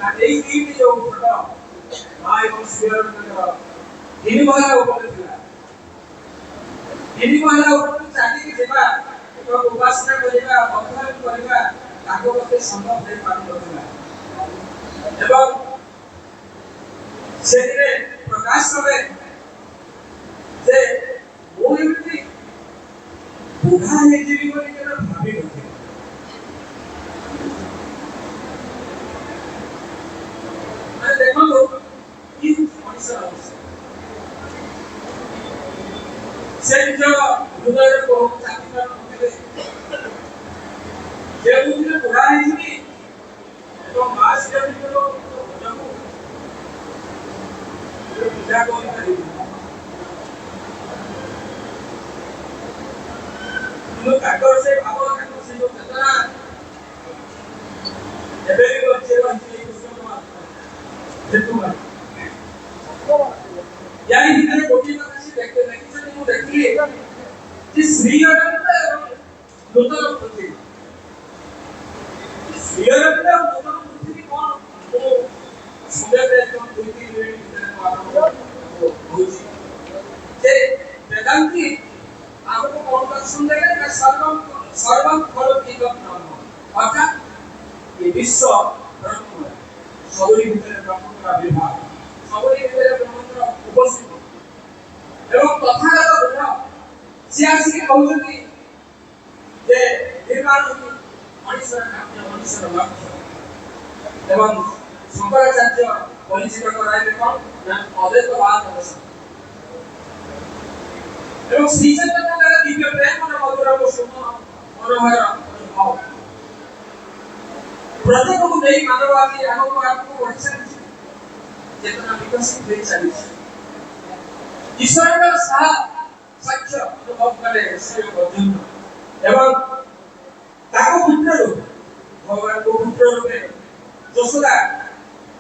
Speaker 3: कहीं जो माँ एवं श्रीहर तीन भाग उपलब्ध इनी महिला उपरକୁ ଚାଲିକି ଯିବା ଏବଂ ଉପାସନା କରିବା ଅଧ୍ୟୟନ କରିବା ତାଙ୍କ ପକ୍ଷେ ସମ୍ଭବ ହୋଇପାରୁନଥିଲା ଏବଂ ସେଥିରେ ପ୍ରକାଶ କଲେ ଯେ ମୁଁ ଏମିତି ବୁଢ଼ା ହେଇଯିବି ବୋଲି କେବେ ଭାବିନଥିଲି। ମାନେ ଦେଖନ୍ତୁ କି ମଣିଷର ଅବସ୍ଥା ସେ ନିଜ ହୃଦୟରେ ବହୁତ ଚାପି ପାରୁନଥିଲେ ଯେ ମୁଁ ଦିନେ ବୁଢ଼ା ହେଇଯିବି ଏବଂ ମା ଶିରକୁ ପୂଜା କରିପାରିବି କିନ୍ତୁ ତାଙ୍କର ସେ ଭାବ ତାଙ୍କର ସେ ଯୋଉ ଚେତନା ଏବେ ବି ଅଛି ଏବଂ ସେଇ ପୁସ୍ତକ ଯେହେତୁ यानी ଭିତରେ ଗୋଟିଏ କଥା ସେ ଦେଖିଛନ୍ତି ମୁଁ ଦେଖିଲି ଯେ ଶ୍ରୀଅରବିନ୍ଦ ଏବଂ ନୂତନ ପୃଥିବୀ ଶ୍ରୀଅରବିନ୍ଦ ଏବଂ ନୂତନ ପୃଥିବୀ କ'ଣ ମୁଁ ସୁନ୍ଦରରେ ଦୁଇ ତିନି ମିନିଟ୍ ଭିତରେ ମୁଁ ଆପଣଙ୍କୁ କହୁଛି ଯେ ବେଦାନ୍ତୀ ଆମକୁ କ'ଣ ଦର୍ଶନ ଦେଲେ ନା ସର୍ବଂ ଖଲୁକିଦଂ ବ୍ରହ୍ମ ଅର୍ଥାତ୍ ଏ ବିଶ୍ୱ ବ୍ରହ୍ମ ସବୁରି ଭିତରେ ବ୍ରହ୍ମଙ୍କର ଆବିର୍ଭାବ ସବୁରି ଭିତରେ ବ୍ରହ୍ମଙ୍କର ଉପସ୍ଥିତ ଏବଂ ତଥାଗତ ବୁଦ୍ଧ ସେ ଆସିକି କହୁଛନ୍ତି ଯେ ନିର୍ମାଣ ମଣିଷର କାର୍ଯ୍ୟ ମଣିଷର ଲକ୍ଷ୍ୟ ଏବଂ ଶଙ୍କରାଚାର୍ଯ୍ୟ ପରିଚିତ କରାଇଲେ କ'ଣ ନା ଅଦ୍ୱୈତବାଦ ଦର୍ଶନ ଏବଂ ଶ୍ରୀ ଚୈତନ୍ୟଙ୍କର ଦିବ୍ୟ ପ୍ରେମର ମଧୁର ଶୁଭ ମନୋହର ଅନୁଭବ ପ୍ରତ୍ୟେକକୁ ନେଇ ମାନବ ଆଜି ଆଗକୁ ବଢ଼ି ଚାଲିଛି चेतना विकसित हो चालीस ईश्वर का साक्ष्य अनुभव करे से पर्यंत एवं ताको पुत्र रूप भगवान को पुत्र रूपे यशोदा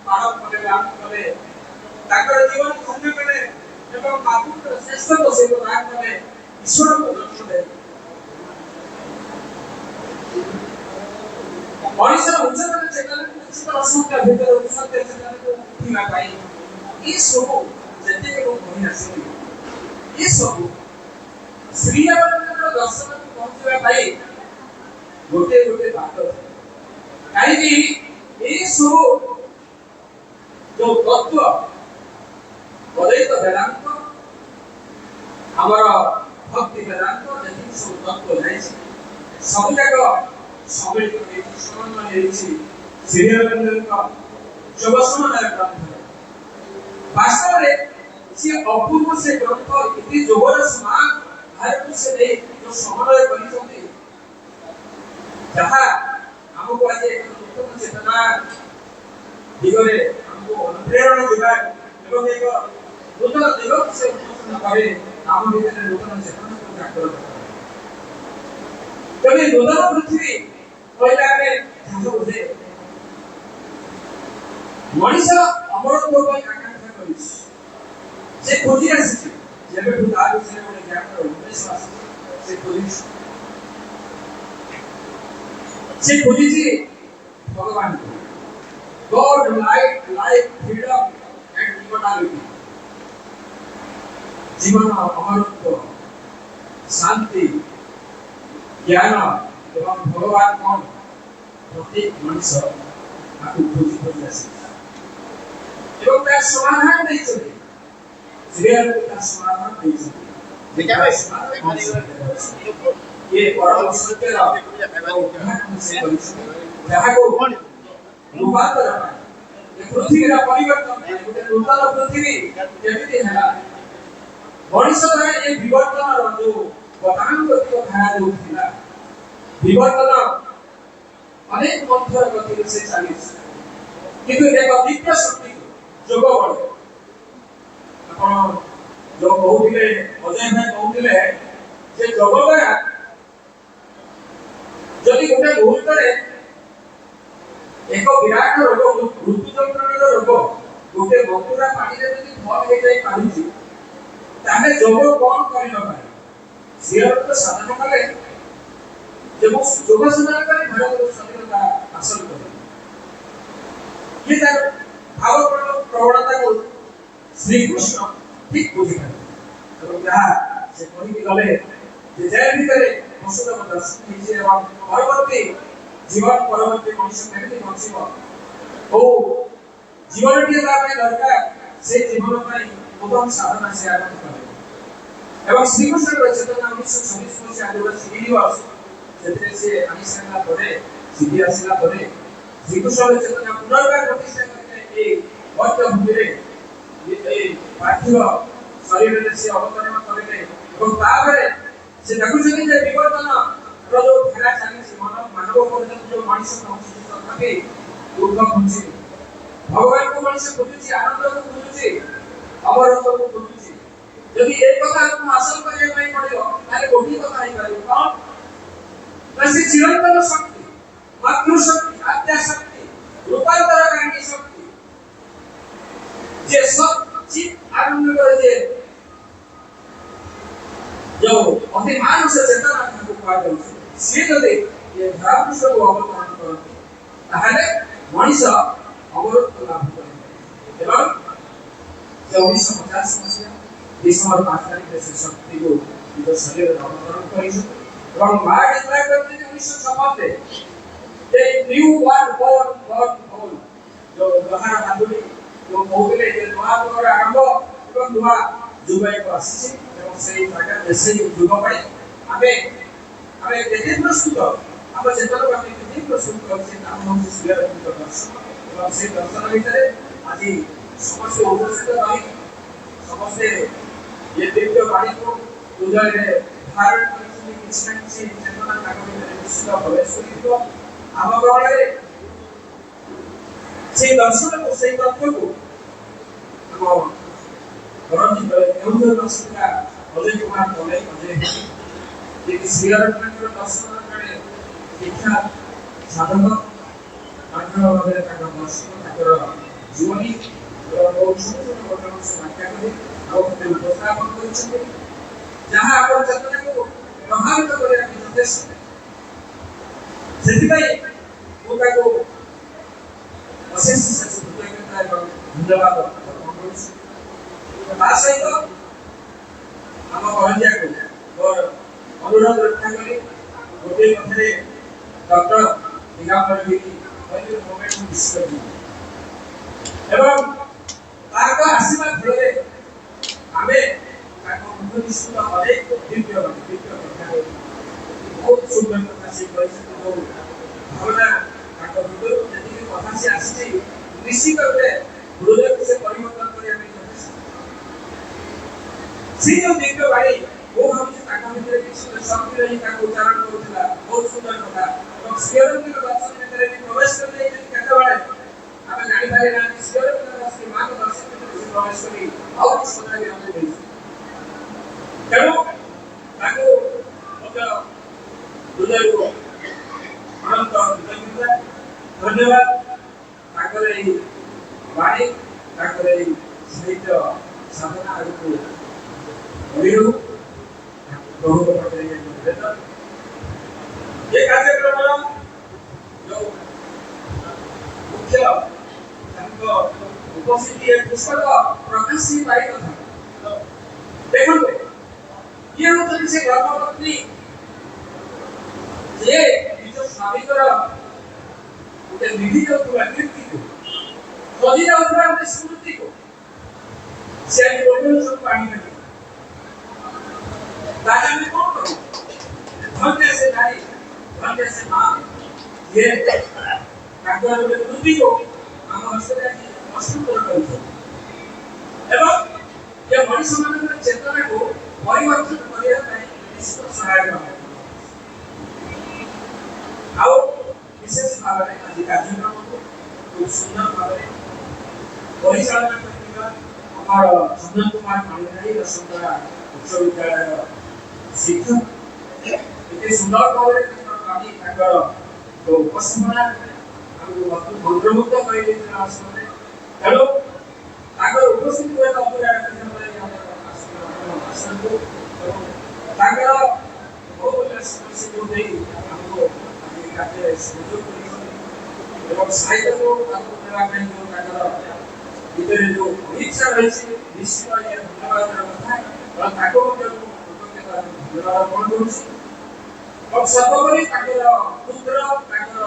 Speaker 3: पालन करे लाभ करे ताकर जीवन धन्य करे एवं मातृत्व श्रेष्ठ को से प्रदान करे ईश्वर को दर्शन दे मनुष्य उच्चतर चेतना उच्चतर असंख्य भीतर सत्य चेतना को उठिबा पाई ई सब जते को कहि आसी ई सब श्री अरविंद दर्शन को पहुंचबा पाई गोटे गोटे बात काई कि ई सब जो तत्व अद्वैत वेदांत हमर भक्ति वेदांत जति सब तत्व है सब जाक सम्मिलित होती समन्वय होती श्री अरविंद का जोगसमन्वय ग्रंथ वास्तव में से अपूर्व से ग्रंथ इति जोगर समान भारत से दे जो समन्वय करिसथि जहां हमको आज नूतन चेतना दिगरे हमको अनुप्रेरणा दिबा एवं एक नूतन दिग से उन्मोचन करे नाम भीतर नूतन चेतना को जागृत करे नूतन पृथ्वी कहला में ध्यान बुझे मनुष्य अमरत्व ପାଇଁ आकांक्षा କରିଛି से खोजी ଆସିଛି ଯେବେ ଠୁ ତା ବିଷୟରେ ଗୋଟେ ଜ୍ଞାନର ଉଦ୍ଦେଶ୍ୟ ଆସିଛି ସେ ଖୋଜିଛି ଭଗବାନଙ୍କୁ God, light, life, freedom and immortality जीवन अमरत्व शांति ज्ञान एवं भगवान कौन प्रत्येक मनुष्य आपको खोजी खोजी आसे एवं त्या समाधान नहीं चले श्री अरविंद का समाधान नहीं चले ये परम सत्य जहाँ को रूपांतर ये पृथ्वी का परिवर्तन ये नूतन पृथ्वी केमिति है मनुष्य द्वारा ये विवर्तन जो गतानुगतिक धारा जो थिला विवर्तन अनेक मंथर गति से चालीस किंतु एक दिव्य शक्ति जोग बल अपन जो कहउथिले अजय भाई कहउथिले जे जोग द्वारा जदि गोटे मुहूर्तरे एक विराट रोग ऋतु जंत्रणर रोग गोटे बतुरा पानी रे जदि भल हे जाई पारुची ताहे जोग कोन करि न पाए सियर तो साधन कले जब वो जोग साधन करे भारत स्वाधीनता हासिल करे ये तार भाव प्रवणता को श्री कृष्ण ठीक बुझी तो जहाँ से कहि गले जे जय भितरे पशुदेव दर्शन होइছে এবং পরবর্তী জীবন পরবর্তী মনুষ্য কেমনি বঞ্চিব ও জীবনটি তার ପାଇଁ দরকার সেই জীবন ପାଇଁ প্রথম সাধনা সে আরম্ভ করে এবং শ্রীকৃষ্ণের চেতনা 1926 মସିହା আদিবাসী ইউনিভার্স ସେଥିରେ ସେ ଆଣି ସାରିଲା ପରେ ସିଦ୍ଧି ଆସିଲା ପରେ ଶ୍ରୀକୃଷ୍ଣର ଚେତନା ପୁନର୍ବାର ପ୍ରତିଷ୍ଠା କରିଥିଲେ এই ବୈଦ୍ୟ ଭୂମିରେ এই ପାର୍ଥିବ ଶରୀରରେ ସେ ଅବତରଣ କରିଲେ ଏବଂ ତାପରେ ସେ ଦେଖୁଛନ୍ତି ଯେ ବିବର୍ତ୍ତନ ଯୋଉ ଖେଳା ଚାଲିଛି ମାନବ ପର୍ଯ୍ୟନ୍ତ ଯୋଉ ମଣିଷ ପହଞ୍ଚିଛି ତଥାପି ଦୁଃଖ ପହଞ୍ଚି ଭଗବାନଙ୍କୁ ମଣିଷ ଖୋଜୁଛି ଆନନ୍ଦକୁ ଖୋଜୁଛି ଅମରତ୍ୱକୁ ଖୋଜୁଛି ଯଦି এই কথাକୁ ହାସଲ କରିବା ପାଇଁ ପଡ଼ିବ ତାହେଲେ ଗୋଟିଏ କଥା ହେଇପାରିବ କଣ ନା ସେ ଚିରନ୍ତନ ଶକ୍ତି ମାତୃଶକ୍ତି ଆଦ୍ୟାଶକ୍ତି ରୂପାନ୍ତରକାରୀ ଶକ୍ତି যে সব চিত আরম্ভ করে যে जो अति मानुष चेतना को पागल से যদি এই ধরাপৃষ্ঠକୁ অবতরণ করতে তাহলে মଣିষ অমরত্ব লাভ করে এবং 1950 মସିହା ডিসেম্বর 5 তারিখରେ ସେ ଶକ୍ତିକୁ ନିଜ ଶରୀରରେ ଅବତରଣ କରିଛି ଏବଂ ମା ଡିକ୍ଲେୟାର କରିଥିଲେ 1956 ଯେ ନ୍ୟୁ ୱାନ୍ ବୋର୍ନ जो ବାହାର ହାତୁଡ଼ି जो କହୁଥିଲେ ଯେ ନୂଆ ଯୁଗର ଆରମ୍ଭ ଏବଂ ନୂଆ ଯୁଗ ଏକ ଆସିଛି ଏବଂ সেই ଜାଗା সেই ଯୁଗ ପାଇଁ ଆମେ କେତେ ପ୍ରସ୍ତୁତ ଆମ ଚେତନାକୁ ଆମେ କେତେ ପ୍ରସ୍ତୁତ କରୁଛେ ଆମ ହେଉଛି ଶ୍ରୀରାମଙ୍କ ଦର୍ଶନ ଏବଂ সেই ଦର୍ଶନ ଭିତରେ ଆଜି ସମସ୍ତେ ଉପସ୍ଥିତ ରହି ସମସ୍ତେ ଏ ଦିବ୍ୟ ବାଣୀକୁ ହୃଦୟରେ ଧାରଣ କରିଛନ୍ତି କିଛି ନା କିଛି ଚେତନା ତାଙ୍କ ଭିତରେ ନିଶ୍ଚିତ ପ୍ରବେଶ କରିବ ଆମ ଗହଳରେ সেই দর্শনକୁ সেই তত্ত্বକୁ ଆମ ରଣଜିତ କେଉଁଝର ଦର୍ଶିକା ଅଜୟ କୁମାର ପଲେଇ ଅଜୟ ଯେ କି ଶ୍ରୀରାମଙ୍କର ଦର୍ଶନ ଜଣେ ଶିକ୍ଷା ସାଧକ ତାଙ୍କର ଭାବରେ ତାଙ୍କ ଦର୍ଶନ ତାଙ୍କର ଜୀବନୀ ବହୁତ ଛୋଟ ଛୋଟ ଘଟଣାକୁ ସେ ବ୍ୟାଖ୍ୟା କରି ଆଉ ଉପସ୍ଥାପନ କରିଛନ୍ତି ଯାହା ଆମର ଚେତନାକୁ ପ୍ରଭାବିତ କରିବା ପାଇଁ ଯଥେଷ୍ଟ ସେଥିପାଇଁ ମୁଁ ତାକୁ ଅଶେଷ କୃତଜ୍ଞତା ଏବଂ ଧନ୍ୟବାଦ ଅର୍ପଣ କରୁଛି ତା ସହିତ ଆମ କଲେଜକୁ ମୋର ଅନୁରୋଧ ରକ୍ଷା କରି ଗୋଟିଏ କଥାରେ ଡକ୍ଟର ଦିଗମ୍ବର ଗିରି କହିଲେ ମୋମେଣ୍ଟ ବିଶ୍ୱ ଏବଂ ତାଙ୍କ ଆସିବା ଫଳରେ ଆମେ ତାଙ୍କ ମୁଖ ନିଶ୍ଚିତ ଅନେକ ଦିବ୍ୟ କଥା ବହୁତ ସୁନ୍ଦର କଥା ସେ କହିଛନ୍ତି ଏବଂ ଭାବନା ତାଙ୍କ ହୃଦୟରୁ ଯେତିକି କଥା ସେ ଆସିଛି ନିଶ୍ଚିତ ରୂପେ ହୃଦୟକୁ ସେ ପରିବର୍ତ୍ତନ କରିବା ପାଇଁ ଯଥେଷ୍ଟ ସେ ଯେଉଁ ଦିବ୍ୟ ବାଣୀ ମୁଁ ଭାବୁଛି ତାଙ୍କ ଭିତରେ କିଛି ଶକ୍ତି ରହି ତାକୁ ଉଚ୍ଚାରଣ କରୁଥିଲା ବହୁତ ସୁନ୍ଦର କଥା ଏବଂ ଶ୍ରୀଅରବିନ୍ଦଙ୍କ ଦର୍ଶନ ଭିତରେ ବି ପ୍ରବେଶ କରିଯାଇଛନ୍ତି କେତେବେଳେ ଆମେ ଜାଣିପାରି ନାହାନ୍ତି ଶ୍ରୀଅରବିନ୍ଦଙ୍କ ଶ୍ରୀମାଙ୍କ ଦର୍ଶନ ଭିତରେ ସେ ପ୍ରବେଶ କରି ଆଉ କିଛି କଥା ବି ଆମକୁ ଦେଇଛନ୍ତି ତେଣୁ ତାଙ୍କୁ ମଧ୍ୟ ହୃଦୟରୁ ଅନନ୍ତ କୃତଜ୍ଞତା ଧନ୍ୟବାଦ ତାଙ୍କର ଏହି ବାଣୀ ତାଙ୍କର ଏହି ସାହିତ୍ୟ ସାଧନା ଆଗକୁ ବଢ଼ିରୁ ପ୍ରଭୁଙ୍କ ପାଖରେ ନିବେଦନ ଏ କାର୍ଯ୍ୟକ୍ରମର ଯେଉଁ ମୁଖ୍ୟ ତାଙ୍କ ଉପସ୍ଥିତି ଏ ପୁସ୍ତକ ପ୍ରକାଶ ହେଇପାରିନଥାଏ ଦେଖନ୍ତୁ ଇଏ ହେଉଛନ୍ତି ସେ ଧର୍ମପତ୍ନୀ ଯିଏ ନିଜ ସ୍ୱାମୀଙ୍କର ଗୋଟେ ନିଧି ଯାଉଥିବା କୀର୍ତ୍ତିକୁ ଖୋଜି ଯାଉଥିବା ଗୋଟେ ସ୍ମୃତିକୁ ସେ ଆଜି ଗୋଟେ ସବୁ ଆଣିପାରିବ ତାହେଲେ ଆମେ କଣ କରୁ ଧନ୍ୟ ସେ ନାରୀ ଧନ୍ୟ ସେ ମା ଯିଏ ତାଙ୍କର ଗୋଟେ କୃତିକୁ ଆମ ହସ୍ତରେ ଆଜି ପ୍ରସ୍ତୁତ କରୁଛନ୍ତି ଏବଂ ଏ ମଣିଷମାନଙ୍କର ଚେତନାକୁ ପରିବର୍ତ୍ତନ କରିବା ପାଇଁ ନିଶ୍ଚିତ ସହାୟକ ହେବ ଆଉ ବିଶେଷ ଭାବରେ ଆଜି କାର୍ଯ୍ୟକ୍ରମକୁ ଖୁବ୍ ସୁନ୍ଦର ଭାବରେ ପରିଚାଳନା କରିଥିବା ଆମର ଚନ୍ଦନ କୁମାର ପାଣିଗ୍ରାହୀ ବସୁନ୍ଧରା ଉଚ୍ଚ ବିଦ୍ୟାଳୟର ଶିକ୍ଷକ ଏତେ ସୁନ୍ଦର ଭାବରେ ତାଙ୍କର ଉପସ୍ଥାପନା ଆମକୁ ମନ୍ତ୍ରମୁଗ୍ଧ କରିଦେଇଥିଲା ଆସନରେ ତେଣୁ ତାଙ୍କର ଉପସ୍ଥିତି ହୁଏତ ଅପରାଧ ଆସନକୁ ଏବଂ ତାଙ୍କର ବହୁମୂଲ୍ୟ ସମୟକୁ ଦେଇ ଆମକୁ କାର୍ଯ୍ୟରେ ସୁଯୋଗ କରିଛନ୍ତି ଏବଂ ସାହିତ୍ୟକୁ ତାଙ୍କୁ ଦେବା ପାଇଁ ଯେଉଁ ତାଙ୍କର ଭିତରେ ଯେଉଁ ଇଚ୍ଛା ରହିଛି ନିଶ୍ଚିତ ଇଏ ଧନ୍ୟବାଦର କଥା ଏବଂ ତାକୁ ମଧ୍ୟ ମୁଁ ଧନ୍ୟବାଦ ଅର୍ପଣ କରୁଛି ଏବଂ ସର୍ବୋପରି ତାଙ୍କର ପୁତ୍ର ତାଙ୍କର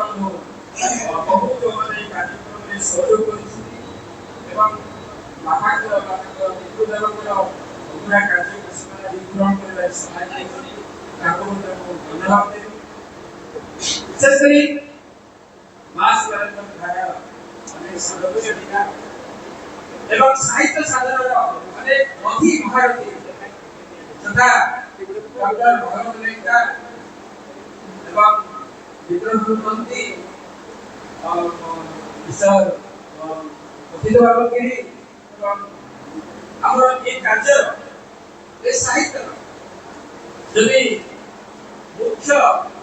Speaker 3: ବହୁ ଯୋଉମାନେ ଏହି କାର୍ଯ୍ୟକ୍ରମରେ ସହଯୋଗ କରିଛନ୍ତି ଏବଂ ବାପାଙ୍କର ବା ତାଙ୍କ ପିତୃଦେବଙ୍କର ଅଧୁରା କାର୍ଯ୍ୟକୁ ସେମାନେ ଗ୍ରହଣ କରିବାରେ ସହାୟ କରିଛନ୍ତି ତାଙ୍କୁ ମଧ୍ୟ ମୁଁ ଧନ୍ୟବାଦ ଦେବି ବିଶେଷ କରି ମା ଶିବାନନ୍ଦ ବିଦ୍ୟାଳୟ ଅନେକ ସଦସ୍ୟ ଥିଲା ଏବଂ ସାହିତ୍ୟ ସାଧନାର ଅନେକ ଅଧି ମହାରଥୀ ତଥା ଡକ୍ଟର ଭଗବତ ଲେଙ୍କା ଏବଂ ବିକ୍ରମ ମନ୍ତ୍ରୀ ମିଷ୍ଟର ଅଖିଳ ବାବଗିରି ଏବଂ ଆମର এই କାର୍ଯ୍ୟର এই ସାହିତ୍ୟର ଯଦି ମୁଖ୍ୟ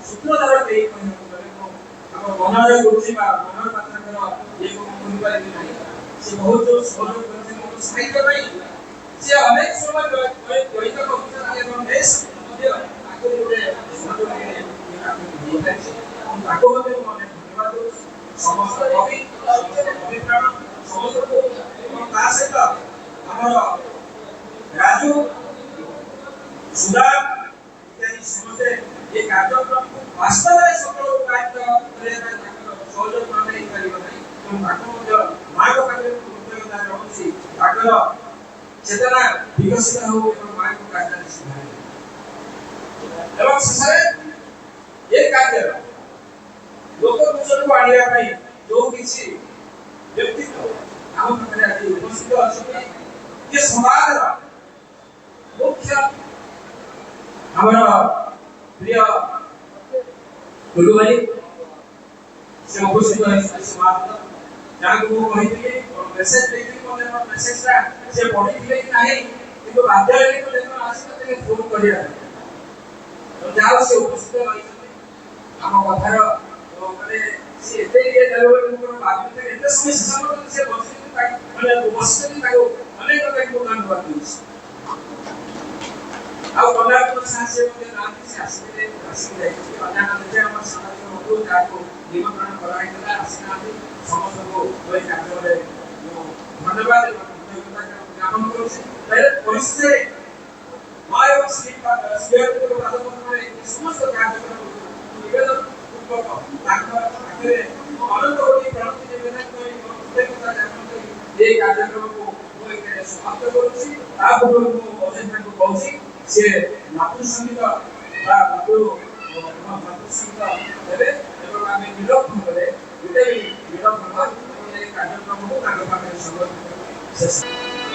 Speaker 3: ସୂତ୍ରଧାର ଦେଇ କହିବାକୁ ଗଲେ ଆମ ମନୋହର ଗୁରୁଜୀ ବା ମନୋହର ପାତ୍ରଙ୍କର ଇଏକୁ ମୁଁ କହିପାରିବି ନାହିଁ ସେ ବହୁତ ସହଯୋଗ କରିଛନ୍ତି ମୋ ସାହିତ୍ୟ ପାଇଁ ସେ ଅନେକ ସମୟ ଜଡ଼ିତ କରୁଛନ୍ତି ଏବଂ ବେଶ ମଧ୍ୟ ଆଗରୁ ଗୋଟେ ସହଯୋଗରେ ତାକୁ ମଧ୍ୟ ମୁଁ ଅନେକ ଧନ୍ୟବାଦ ଦେଉଛି ସମସ୍ତ କବି ସମସ୍ତ କବିପ୍ରାଣ ସମସ୍ତଙ୍କୁ ଏବଂ ତା ସହିତ ଆମର ରାଜୁ ସୁଧା ଇତ୍ୟାଦି ସମସ୍ତେ এই କାର୍ଯ୍ୟକ୍ରମକୁ ବାସ୍ତବରେ ସଫଳ ରୂପାୟିତ କରିବା ପାଇଁ ତାଙ୍କର ସହଯୋଗ ନ ନେଇପାରିବ ନାହିଁ ଏବଂ ତାକୁ ମଧ୍ୟ ମାଙ୍କ ପାଖରେ କୃତଜ୍ଞତା ରହୁଛି ତାଙ୍କର ଚେତନା ବିକଶିତ ହଉ ଏବଂ ମାଙ୍କ କାର୍ଯ୍ୟରେ ସୁଧାର ଏବଂ ଶେଷରେ ଏ କାର୍ଯ୍ୟର ଲୋକଲୋଚନକୁ ଆଣିବା ପାଇଁ ଯୋଉ କିଛି ବ୍ୟକ୍ତିତ୍ୱ ଆମ ପାଖରେ ଆଜି ଉପସ୍ଥିତ ଅଛନ୍ତି ଏ ସମାଜର ମୁଖ୍ୟ ଆମର ପ୍ରିୟ ଟୁଲୁ ଭାଇ ସେ ଉପସ୍ଥିତ ହୋଇଛନ୍ତି ସମାଜ ଯାହାକୁ ମୁଁ କହିଥିଲି ମେସେଜ ଦେଇଥିଲି ମୋତେ ମୋ ମେସେଜଟା ସେ ପଢ଼ିଥିଲେ କି ନାହିଁ କିନ୍ତୁ ବାଧ୍ୟ ହେଲି ମୁଁ ଯେତେବେଳେ ଆସିନଥିଲେ ଫୋନ କରିବା ଯାହା ସେ ଉପସ୍ଥିତ ରହିଛନ୍ତି ଆମ କଥାର ମାନେ ସେ ଏତେ ଇଏ ଦେବ ବୋଲି ମୁଁ ଭାବିଥିଲି ଏତେ ସମୟ ଶେଷ ପର୍ଯ୍ୟନ୍ତ ସେ ବସିଛନ୍ତି ମାନେ ବସିଛନ୍ତି ତାକୁ ଅନେକ କଥା ମୁଁ ଧନ୍ୟବାଦ ଦେଉଛି ଆଉ କଲାପୁର ସାହାଯ୍ୟ ମଧ୍ୟ ନାହାନ୍ତି ସେ ଆସିଥିଲେ ଆସିକି ଯାଇଛନ୍ତି ଅନ୍ୟାନ୍ୟ ନିଜେ ଆମର ସାମାଜିକ ବନ୍ଧୁ ଯାହାକୁ ନିମନ୍ତ୍ରଣ କରାଯାଇଥିଲା ଆସିନାହାନ୍ତି ସମସ୍ତଙ୍କୁ ଏହି କାର୍ଯ୍ୟରେ ମୁଁ ଧନ୍ୟବାଦ ଏବଂ କୃତଜ୍ଞତା ଜ୍ଞାପନ କରୁଛି ପରିସ୍ଥିତିରେ ମା ଏବଂ ଶ୍ରୀହରିପୁର ରାଜପଥରେ ସମସ୍ତ କାର୍ଯ୍ୟକ୍ରମ ନିବେଦନ ପୂର୍ବକ ତାଙ୍କ ପାଖରେ ଅନନ୍ତ କୋଟି ପ୍ରଣତି ନିବେଦନ କରି କୃତଜ୍ଞତା ଜ୍ଞାପନ କରି ଏହି କାର୍ଯ୍ୟକ୍ରମକୁ ମୁଁ ଏଠାରେ ସମାପ୍ତ କରୁଛି ତା ପୂର୍ବରୁ ମୁଁ ଅଜୟଙ୍କୁ କହୁଛି ସେ ମାତୃ ସଙ୍ଗୀତ ବା ମାତୃ ସଙ୍ଗୀତ ଦେବେ ଏବଂ ଆମେ ବିଲୋପ ଭାବରେ ଗୋଟେ ବିଲୋପ ଭାବ ଏହି କାର୍ଯ୍ୟକ୍ରମକୁ ତାଙ୍କ ପାଖରେ ସମର୍ପିତ